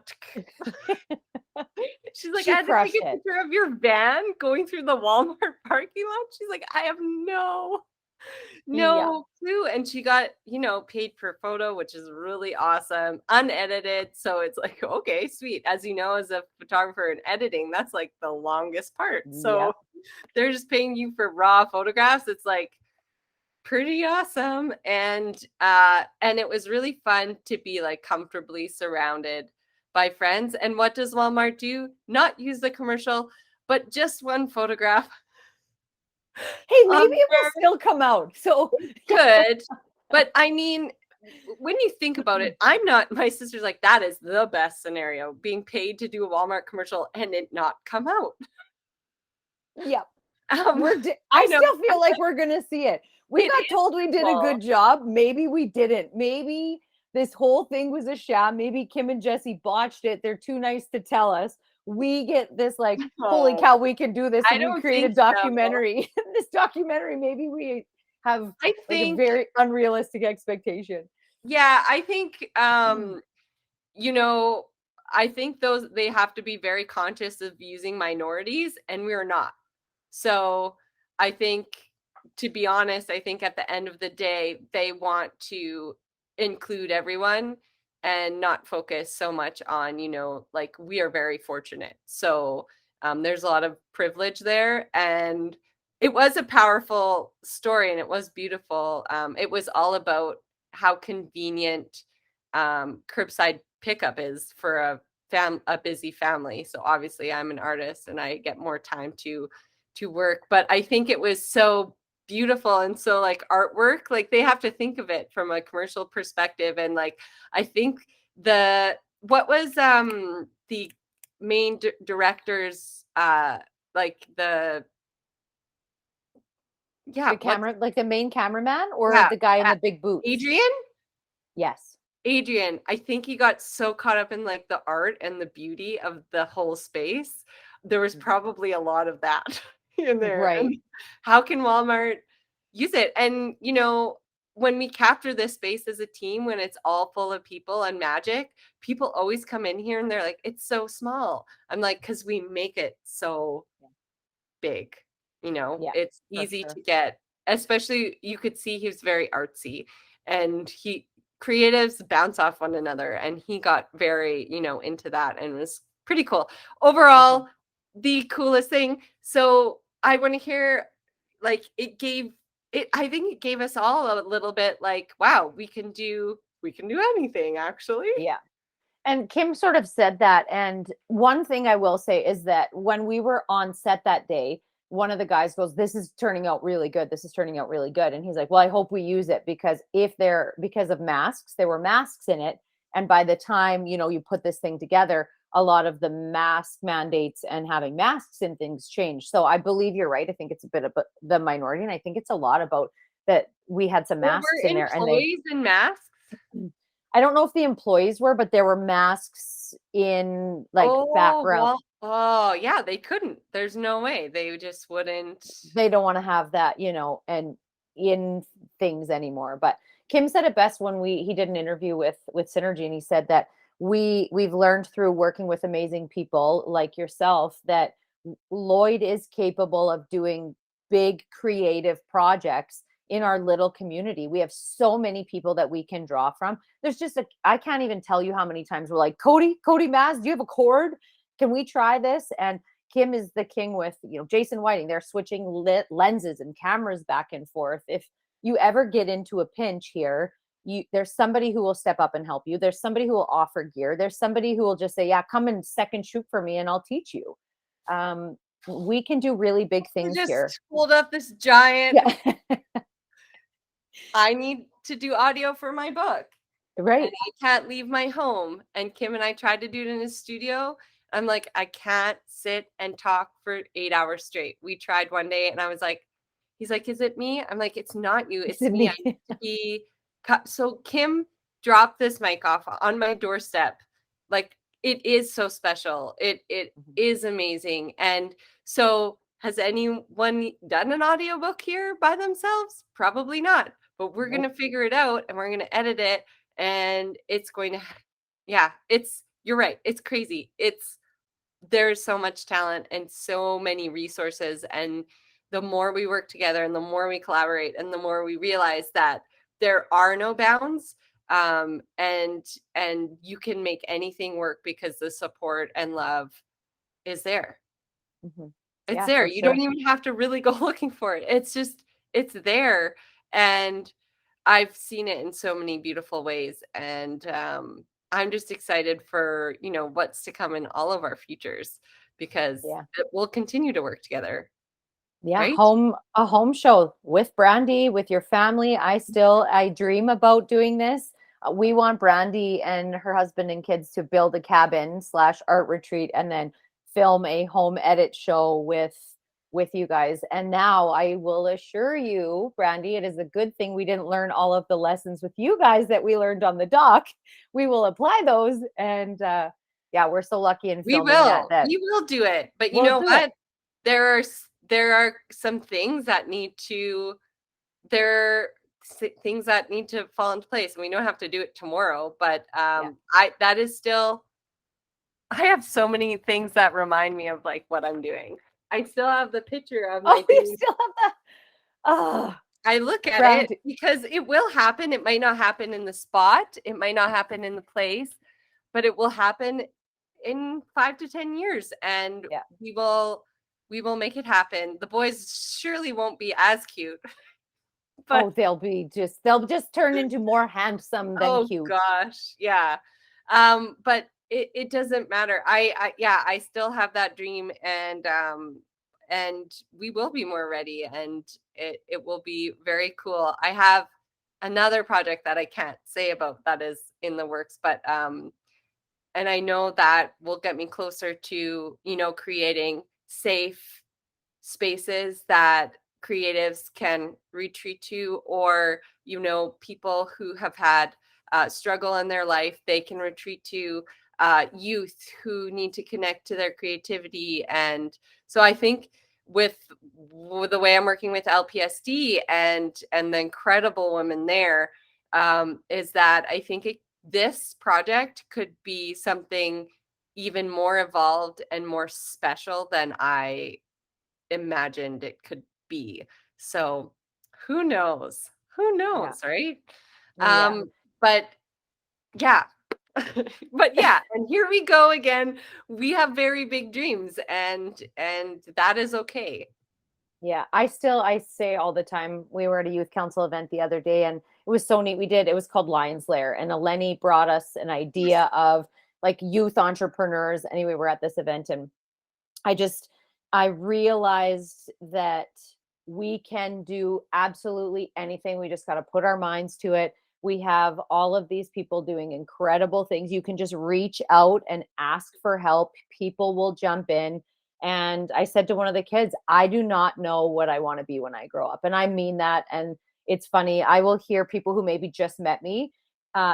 she's like, I She had to take crushed a it. picture of your van going through the Walmart parking lot. She's like, I have Yeah. no clue. And she got, paid per photo, which is really awesome, unedited. So it's like, okay, sweet. As you know, as a photographer in editing, that's like the longest part. So Yep. they're just paying you for raw photographs. It's like pretty awesome. And it was really fun to be like comfortably surrounded by friends. And what does Walmart do? Not use the commercial, but just one photograph Hey, of maybe it will her. still come out. So Good. But I mean, when you think about it, my sister's like, that is the best scenario, being paid to do a Walmart commercial and it not come out. yep. Um, I I know still feel like we're gonna see it. We it got is told we did a cool. good job. Maybe we didn't. Maybe this whole thing was a sham. Maybe Kim and Jessie botched it. They're too nice to tell us. We get this like, holy Oh, cow, we can do this, I and we don't create a think so. documentary. This documentary, maybe we have I like a think, very unrealistic expectation. yeah, I think, Mm. you know, I think those they have to be very conscious of using minorities, and we're not. So I think, to be honest, I think at the end of the day, they want to include everyone. and not focus so much on, like we are very fortunate. So there's a lot of privilege there. And it was a powerful story and it was beautiful. It was all about how convenient curbside pickup is for a busy family. So obviously I'm an artist and I get more time to work, but I think it was so beautiful. And so like artwork, like they have to think of it from a commercial perspective. And like I think what was the main director's like the The what's camera, like the main cameraman or yeah the guy in uh, the big boots? Adrian. Yes. Adrian, I think he got so caught up in like the art and the beauty of the whole space. There was probably a lot of that in there. Right. And how can Walmart use it? And, when we capture this space as a team, when it's all full of people and magic, people always come in here and they're like, it's so small. I'm like, because we make it so big. Yeah, It's for easy sure. to get, especially you could see he was very artsy and creatives bounce off one another and he got very, into that and was pretty cool. Mhm. Overall, the coolest thing. So I want to hear like I think it gave us all a little bit like, wow, we can do anything actually. Yeah. And Kim sort of said that. And one thing I will say is that when we were on set that day, one of the guys goes, "This is turning out really good. This is turning out really good." And he's like, "Well, I hope we use it because because of masks, there were masks in it. And by the time, you put this thing together, a lot of the mask mandates and having masks and things change." So I believe you're right. I think it's a bit of the minority. And I think it's a lot about that we had some Well, masks we're in there and they employees in masks. I don't know if the employees were, but there were masks in like Oh, background. well, oh, yeah, they couldn't. There's no way. They just wouldn't. They don't want to have that, and in things anymore. But Kim said it best when he did an interview with Synergy, and he said that we've learned through working with amazing people like yourself that Lloyd is capable of doing big creative projects in our little community. We have so many people that we can draw from. There's just I can't even tell you how many times we're like, Cody Maz, do you have a cord? Can we try this? And Kim is the king with, Jason Whiting. They're switching lenses and cameras back and forth. If you ever get into a pinch here, there's somebody who will step up and help you. There's somebody who will offer gear. There's somebody who will just say, "Yeah, come and second shoot for me, and I'll teach you." Um, we can do really big You things here. just hold up this giant. Yeah, I need to do audio for my book. And right. I can't leave my home. And Kim and I tried to do it in his studio. I'm like, I can't sit and talk for 8 hours straight. We tried one day and I was like, he's like, is it me? I'm like, it's not you, Is it's it me. I me? need to be so Kim dropped this mic off on my doorstep. Like it is so special. It is amazing. And so has anyone done an audiobook here by themselves? Probably not. But we're Nope. gonna figure it out and we're gonna edit it and it's going to you're right, it's crazy. There's so much talent and so many resources, and the more we work together and the more we collaborate and the more we realize that there are no bounds, and you can make anything work because the support and love is there. Mhm. It's Yeah, there. for You don't sure. even have to really go looking for it. It's there. And I've seen it in so many beautiful ways. And I'm just excited for, what's to come in all of our futures because Yeah. we'll continue to work together, Yeah, right? a home show with Brandy, with your family. I dream about doing this. We want Brandy and her husband and kids to build a cabin slash art retreat and then film a home edit show with you guys. And now I will assure you, Brandy, it is a good thing we didn't learn all of the lessons with you guys that we learned on the dock. We will apply those, and yeah, we're so lucky in We filming that will. We will do it. But you we'll know do it. what? There are some things that there are things that need to fall into place, and we don't have to do it tomorrow, but Yeah. I that is still I have so many things that remind me of like what I'm doing. I still have the picture of Oh, my you baby. still have that. Oh. I look at Ground. it because it will happen. It might not happen in the spot. It might not happen in the place, but it will happen in 5 to 10 years, and Yeah. we will make it happen. The boys surely won't be as cute, but Oh, they'll just turn into more handsome than oh cute. gosh, yeah. But it doesn't matter. Yeah, I still have that dream, and we will be more ready, and it will be very cool. I have another project that I can't say about that is in the works, but and I know that will get me closer to, creating safe spaces that creatives can retreat to, or people who have had struggle in their life, they can retreat to, youth who need to connect to their creativity. And so I think with the way I'm working with LPSD and the incredible women there, is that I think this project could be something even more evolved and more special than I imagined it could be. So who knows? Who Yeah. knows, right? Yeah. But yeah. But yeah, and here we go again. We have very big dreams, and that is okay. Yeah, I say all the time. We were at a youth council event the other day, and it was so neat. It was called Lion's Lair, and Eleni brought us an idea of like youth entrepreneurs. Anyway, we're at this event, and I just I realized that we can do absolutely anything. We just got to put our minds to it. We have all of these people doing incredible things. You can just reach out and ask for help. People will jump in. And I said to one of the kids, I do not know what I want to be when I grow up. And I mean that. And it's funny. I will hear people who maybe just met me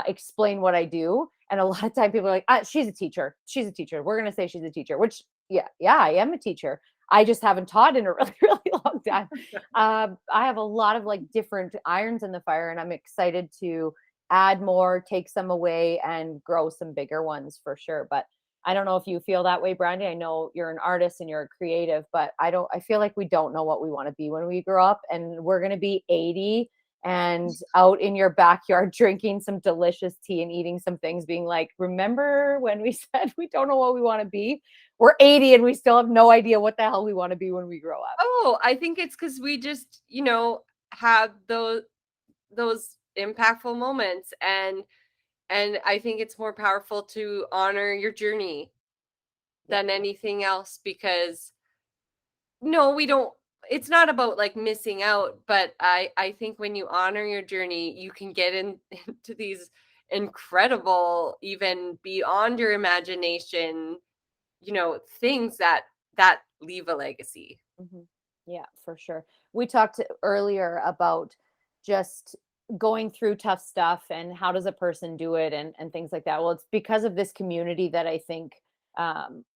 explain what I do. And a lot of time people are like, she's a teacher. She's a teacher. We're going to say she's a teacher, which, yeah, I am a teacher. I just haven't taught in a really, really long time. I have a lot of like different irons in the fire, and I'm excited to add more, take some away, and grow some bigger ones for sure. But I don't know if you feel that way, Brandy. I know you're an artist and you're a creative, but I feel like we don't know what we want to be when we grow up, and we're going to be 80 and out in your backyard drinking some delicious tea and eating some things, being like, remember when we said we don't know what we want to be? We're 80 and we still have no idea what the hell we want to be when we grow up. Oh, I think it's because we just, have those impactful moments, and I think it's more powerful to honor your journey than anything else, because no, we don't, it's not about like missing out, but I think when you honor your journey, you can get into these incredible, even beyond your imagination, things that leave a legacy. Mhm. Yeah, for sure. We talked earlier about just going through tough stuff and how does a person do it and things like that. Well, it's because of this community that I think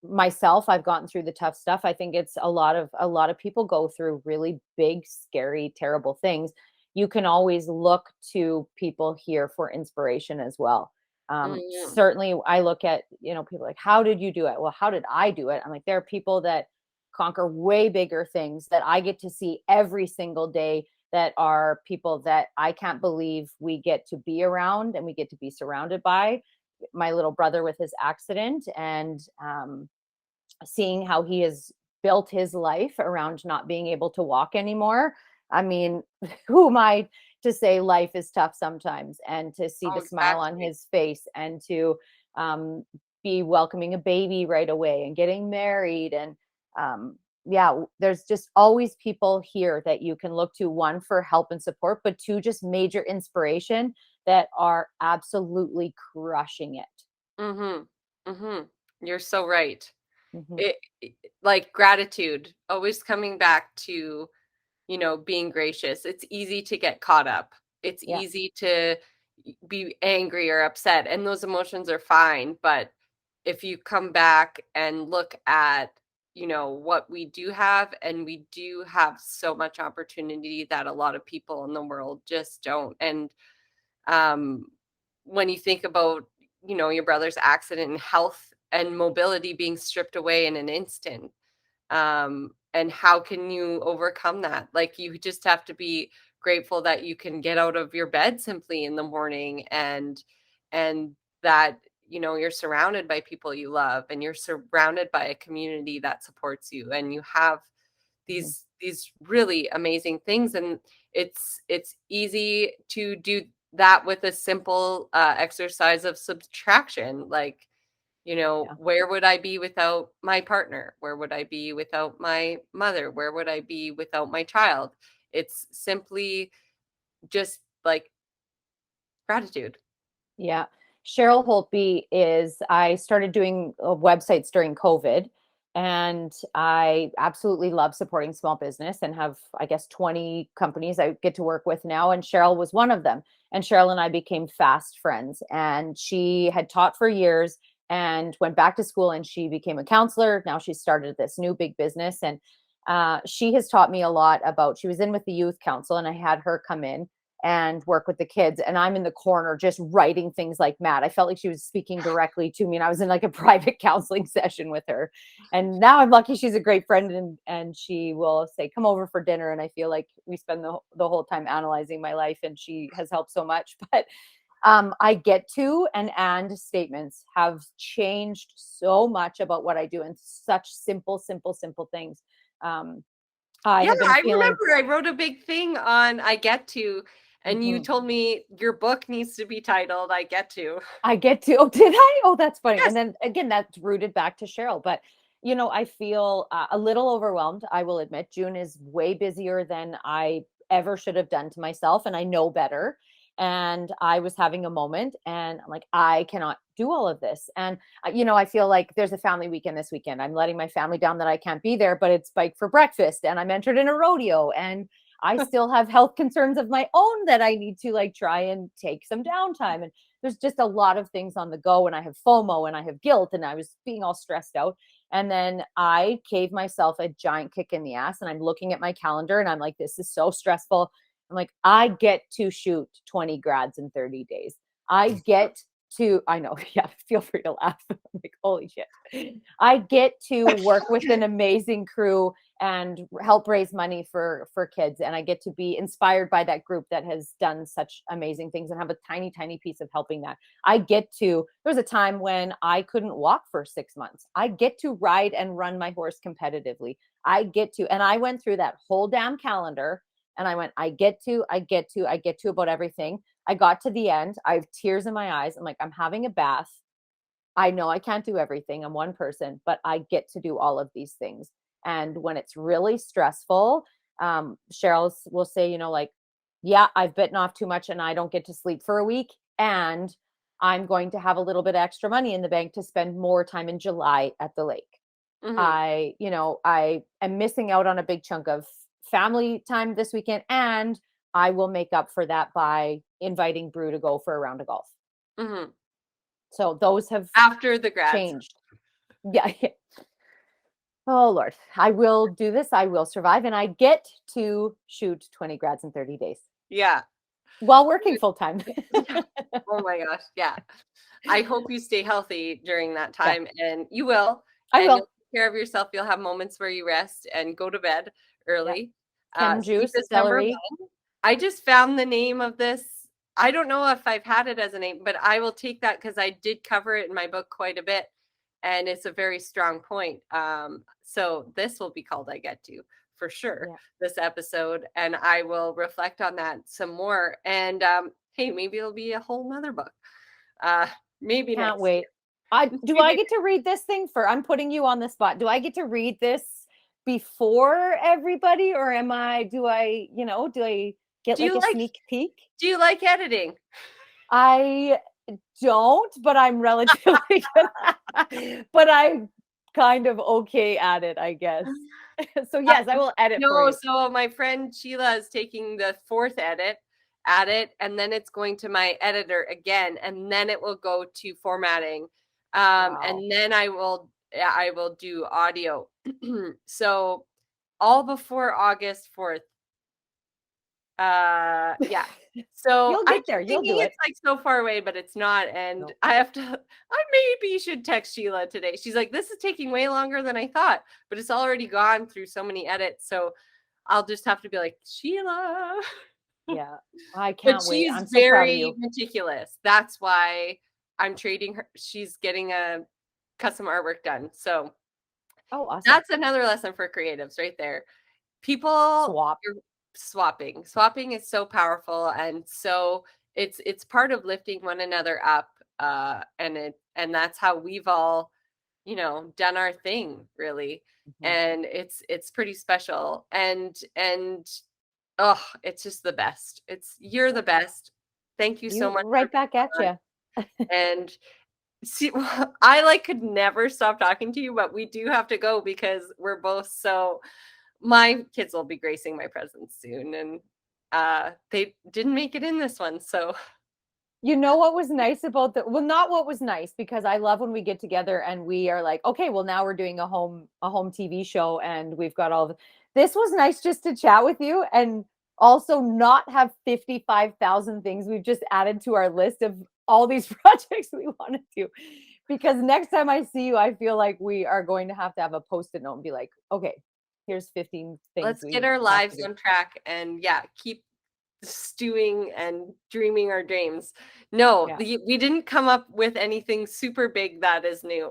myself, I've gotten through the tough stuff. I think it's a lot of people go through really big, scary, terrible things. You can always look to people here for inspiration as well. Mm, Certainly I look at, people like, how did you do it? Well, how did I do it? I'm like, there are people that conquer way bigger things that I get to see every single day, that are people that I can't believe we get to be around and we get to be surrounded by. My little brother with his accident, and seeing how he has built his life around not being able to walk anymore. I mean, who am I to say life is tough sometimes? And to see oh, the smile on exactly. his face, and to um, be welcoming a baby right away and getting married. And yeah, there's just always people here that you can look to, one, for help and support, but two, just major inspiration that are absolutely crushing it. Mm-hmm. Mm-hmm. You're so right. Mm-hmm. It like gratitude, always coming back to, being gracious. It's easy to get caught up. It's Yeah. easy to be angry or upset, and those emotions are fine. But if you come back and look at, what we do have, and we do have so much opportunity that a lot of people in the world just don't. And um, when you think about, your brother's accident and health and mobility being stripped away in an instant, and how can you overcome that? Like, you just have to be grateful that you can get out of your bed simply in the morning, and that, you know, you're surrounded by people you love, and you're surrounded by a community that supports you, and you have Mhm. these really amazing things. And it's easy to do that with a simple exercise of subtraction. Like, you know, Yeah. where would I be without my partner? Where would I be without my mother? Where would I be without my child? It's simply just like gratitude. Yeah. Cheryl Holtby is, I started doing websites during COVID, and I absolutely love supporting small business and have, I guess, 20 companies I get to work with now. And Cheryl was one of them. And Cheryl and I became fast friends. And she had taught for years and went back to school, and she became a counselor. Now she's started this new big business. And she has taught me a lot about, she was in with the youth council, and I had her come in and work with the kids, and I'm in the corner just writing things like mad. I felt like she was speaking directly to me, and I was in like a private counseling session with her. And now I'm lucky she's a great friend, and she will say, come over for dinner, and I feel like we spend the whole time analyzing my life, and she has helped so much. But I get to, and statements have changed so much about what I do, and such simple things. um I Yeah, have been I feeling. remember I wrote a big thing on I get to, and you Mhm. told me your book needs to be titled I Get To. I get to. Oh, did I? Oh, that's funny. Yes. And then again, that's rooted back to Cheryl. But I feel a little overwhelmed. I will admit, June is way busier than I ever should have done to myself, and I know better. And I was having a moment, and I'm like, I cannot do all of this. And I feel like there's a family weekend this weekend. I'm letting my family down that I can't be there, but it's bike for breakfast, and I'm entered in a rodeo, and I still have health concerns of my own that I need to like try and take some downtime. And there's just a lot of things on the go, and I have FOMO, and I have guilt, and I was being all stressed out. And then I gave myself a giant kick in the ass, and I'm looking at my calendar, and I'm like, this is so stressful. I'm like, I get to shoot 20 grads in 30 days. I get to, I know, yeah, feel free to laugh. I'm like, holy shit. I get to work with an amazing crew and help raise money for kids, and I get to be inspired by that group that has done such amazing things and have a tiny piece of helping that. I get to, there was a time when I couldn't walk for 6 months. I get to ride and run my horse competitively. I get to, and I went through that whole damn calendar, and I went, I get to about everything. I got to the end, I have tears in my eyes. I'm like, I'm having a bath. I know I can't do everything. I'm one person, but I get to do all of these things. And when it's really stressful, Cheryl will say, like, yeah, I've bitten off too much and I don't get to sleep for a week. And I'm going to have a little bit of extra money in the bank to spend more time in July at the lake. Hmm. I am missing out on a big chunk of family time this weekend, and I will make up for that by inviting Brew to go for a round of golf. Hmm. So those have After the grads. changed. Yeah. Oh Lord, I will do this. I will survive, and I get to shoot 20 grads in 30 days Yeah. while working full time. Oh my gosh. Yeah. I hope you stay healthy during that Yeah, time, and you will, I and you'll will. take care of yourself. You'll have moments where you rest and go to bed Yeah, early. Kem Sleep juice, is number celery. one. I just found the name of this. I don't know if I've had it as a name, but I will take that because I did cover it in my book quite a bit, and it's a very strong point. So this will be called I Get To for sure, Yeah, this episode, and I will reflect on that some more. And hey, maybe it'll be a whole nother book. Uh, maybe can't next wait. Do I year. get to read this thing for? I'm putting you on the spot. Do I get to read this before everybody, or am I? Do I get Do like you a like sneak peek? do you like editing? I don't, but I'm relatively good. But I'm kind of okay at it, I guess. So yes, I will edit for No, you. so my friend Sheila is taking the fourth edit at it, and then it's going to my editor again, and then it will go to formatting. Wow. And then I will do audio. So all before August 4th. Yeah. So You'll I get keep there. You'll thinking do it's it. like so far away, but it's not. And No. I have to, I maybe should text Sheila today. She's like, this is taking way longer than I thought, but it's already gone through so many edits. So I'll just have to be like, Sheila. Yeah. I But can't wait. she's I'm so proud of very you. meticulous. That's why I'm trading her. She's getting a custom artwork done. So Oh, awesome. that's another lesson for creatives right there. People Swap. you're swapping. Swapping is so powerful, and so it's part of lifting one another up. And that's how we've all, done our thing, really. Mhm. And it's pretty special. And oh, it's just the best. You're the best. Thank you so You much for right back at being you. on. And see, I like could never stop talking to you, but we do have to go because we're both so. My kids will be gracing my presence soon, and they didn't make it in this one, so. You know what was nice about well, not what was nice, because I love when we get together and we are like, okay, well, now we're doing a home TV show and we've got all this was nice just to chat with you and also not have 55,000 things we've just added to our list of all these projects we want to do. Because next time I see you, I feel like we are going to have a post-it note and be like, okay, here's 15 things Let's get we our have to lives do. on track and, yeah, keep stewing and dreaming our dreams. No, Yeah. we didn't come up with anything super big that is new.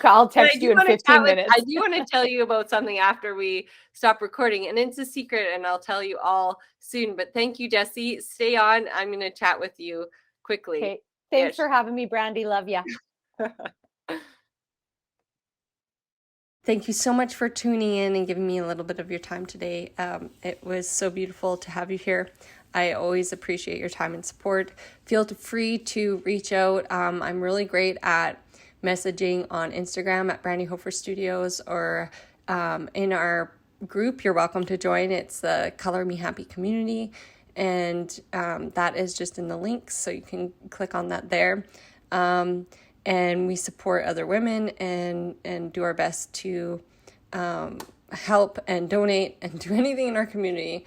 I'll But text you in I 15 minutes. do want to tell you about something after we stop recording, and it's a secret, and I'll tell you all soon. But thank you, Jessie. Stay on. I'm going to chat with you quickly. Okay. Thanks for having me, Brandy. Love ya. Thank you so much for tuning in and giving me a little bit of your time today. It was so beautiful to have you here. I always appreciate your time and support. Feel free to reach out. I'm really great at messaging on Instagram at Brandy Hofer Studios, or in our group. You're welcome to join. It's the Color Me Happy community, and that is just in the links, so you can click on that there. And we support other women and do our best to help and donate and do anything in our community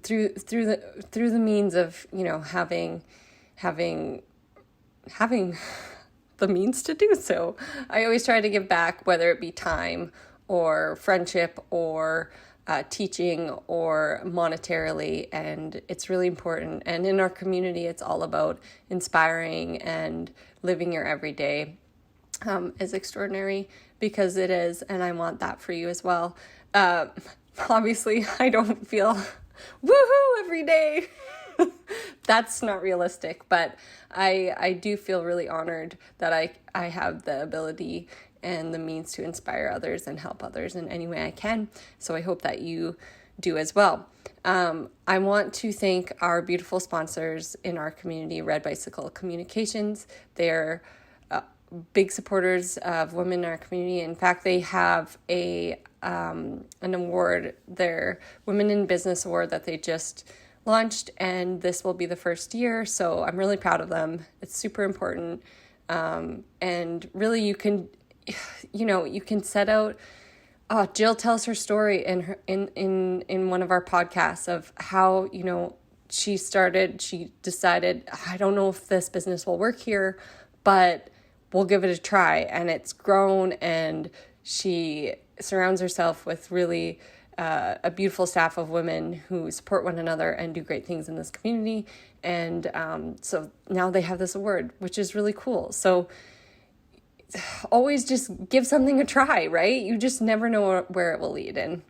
through the means of having the means to do so. I always try to give back, whether it be time or friendship or teaching or monetarily, and it's really important. And in our community, it's all about inspiring and living your everyday is extraordinary, because it is, and I want that for you as well. Obviously, I don't feel woohoo every day. That's not realistic, but I do feel really honored that I have the ability and the means to inspire others and help others in any way I can. So I hope that you do as well. I want to thank our beautiful sponsors in our community, Red Bicycle Communications. They're big supporters of women in our community. In fact, they have an award, their Women in Business Award, that they just launched, and this will be the first year. So I'm really proud of them. It's super important. And really you can set out. Jill tells her story in one of our podcasts of how, she decided, I don't know if this business will work here, but we'll give it a try. And it's grown, and she surrounds herself with really a beautiful staff of women who support one another and do great things in this community. And so now they have this award, which is really cool. So always just give something a try, right? You just never know where it will lead. And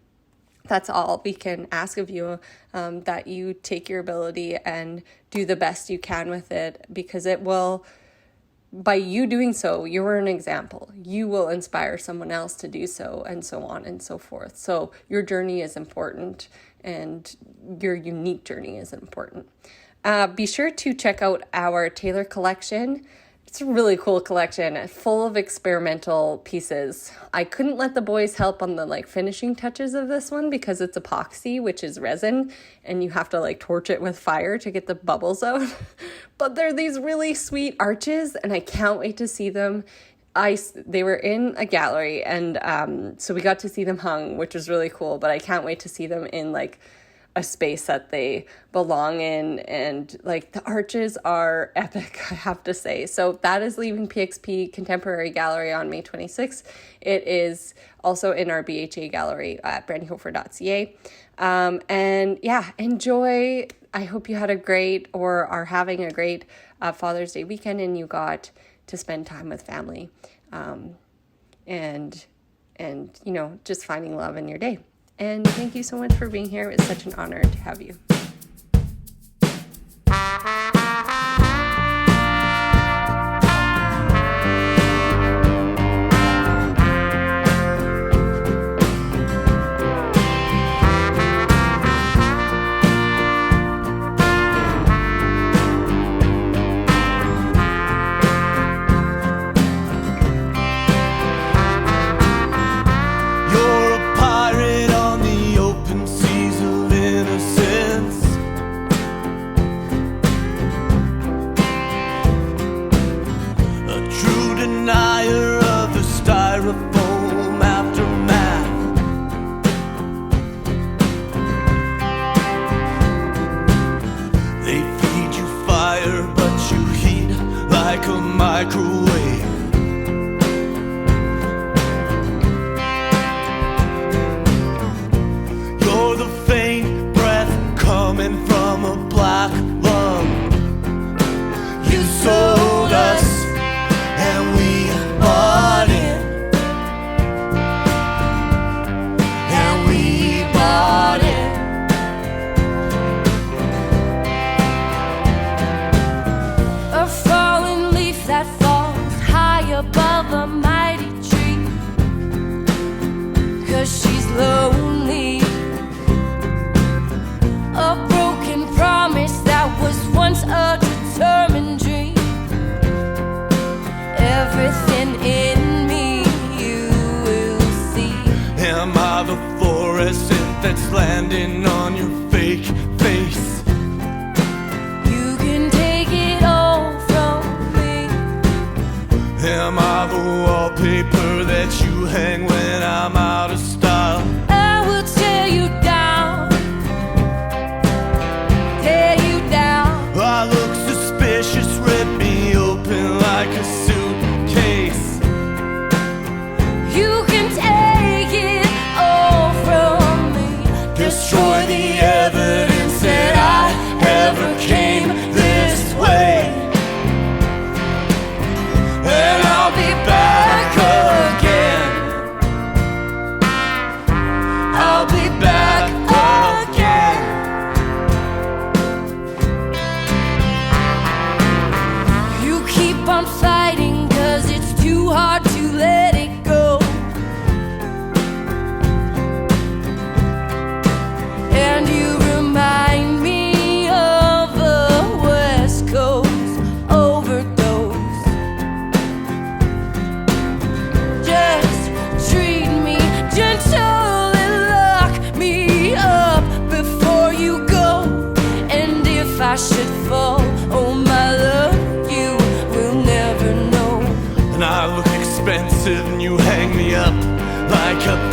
that's all we can ask of you, that you take your ability and do the best you can with it, because it will, by you doing so, you're an example. You will inspire someone else to do so, and so on and so forth. So your journey is important, and your unique journey is important. Be sure to check out our Taylor collection. It's a really cool collection, full of experimental pieces. I couldn't let the boys help on the finishing touches of this one because it's epoxy, which is resin, and you have to torch it with fire to get the bubbles out. But they're these really sweet arches, and I can't wait to see them. They were in a gallery, and so we got to see them hung, which was really cool, but I can't wait to see them in a space that they belong in, and the arches are epic, I have to say. So that is leaving PXP Contemporary Gallery on May 26th. It is also in our BHA gallery at brandyhofer.ca. And yeah, enjoy. I hope you had a great or are having a great Father's Day weekend and you got to spend time with family. And just finding love in your day. And thank you so much for being here. It's such an honor to have you. That's landing on your fake face. You can take it all from me. Am I the wallpaper that you hang when I'm out of style? I will tear you down. Tear you down. I look suspicious, rip me open like a suitcase. You can take it all from me. Destroy the evidence that I ever came this way. And I'll be back again. I'll be back again. You keep on fighting 'cause it's too hard to let it go. And you remind me of a West Coast overdose. Just treat me gentle and lock me up before you go. And if I should fall, oh my love, you will never know. And I look expensive and you hang me up like a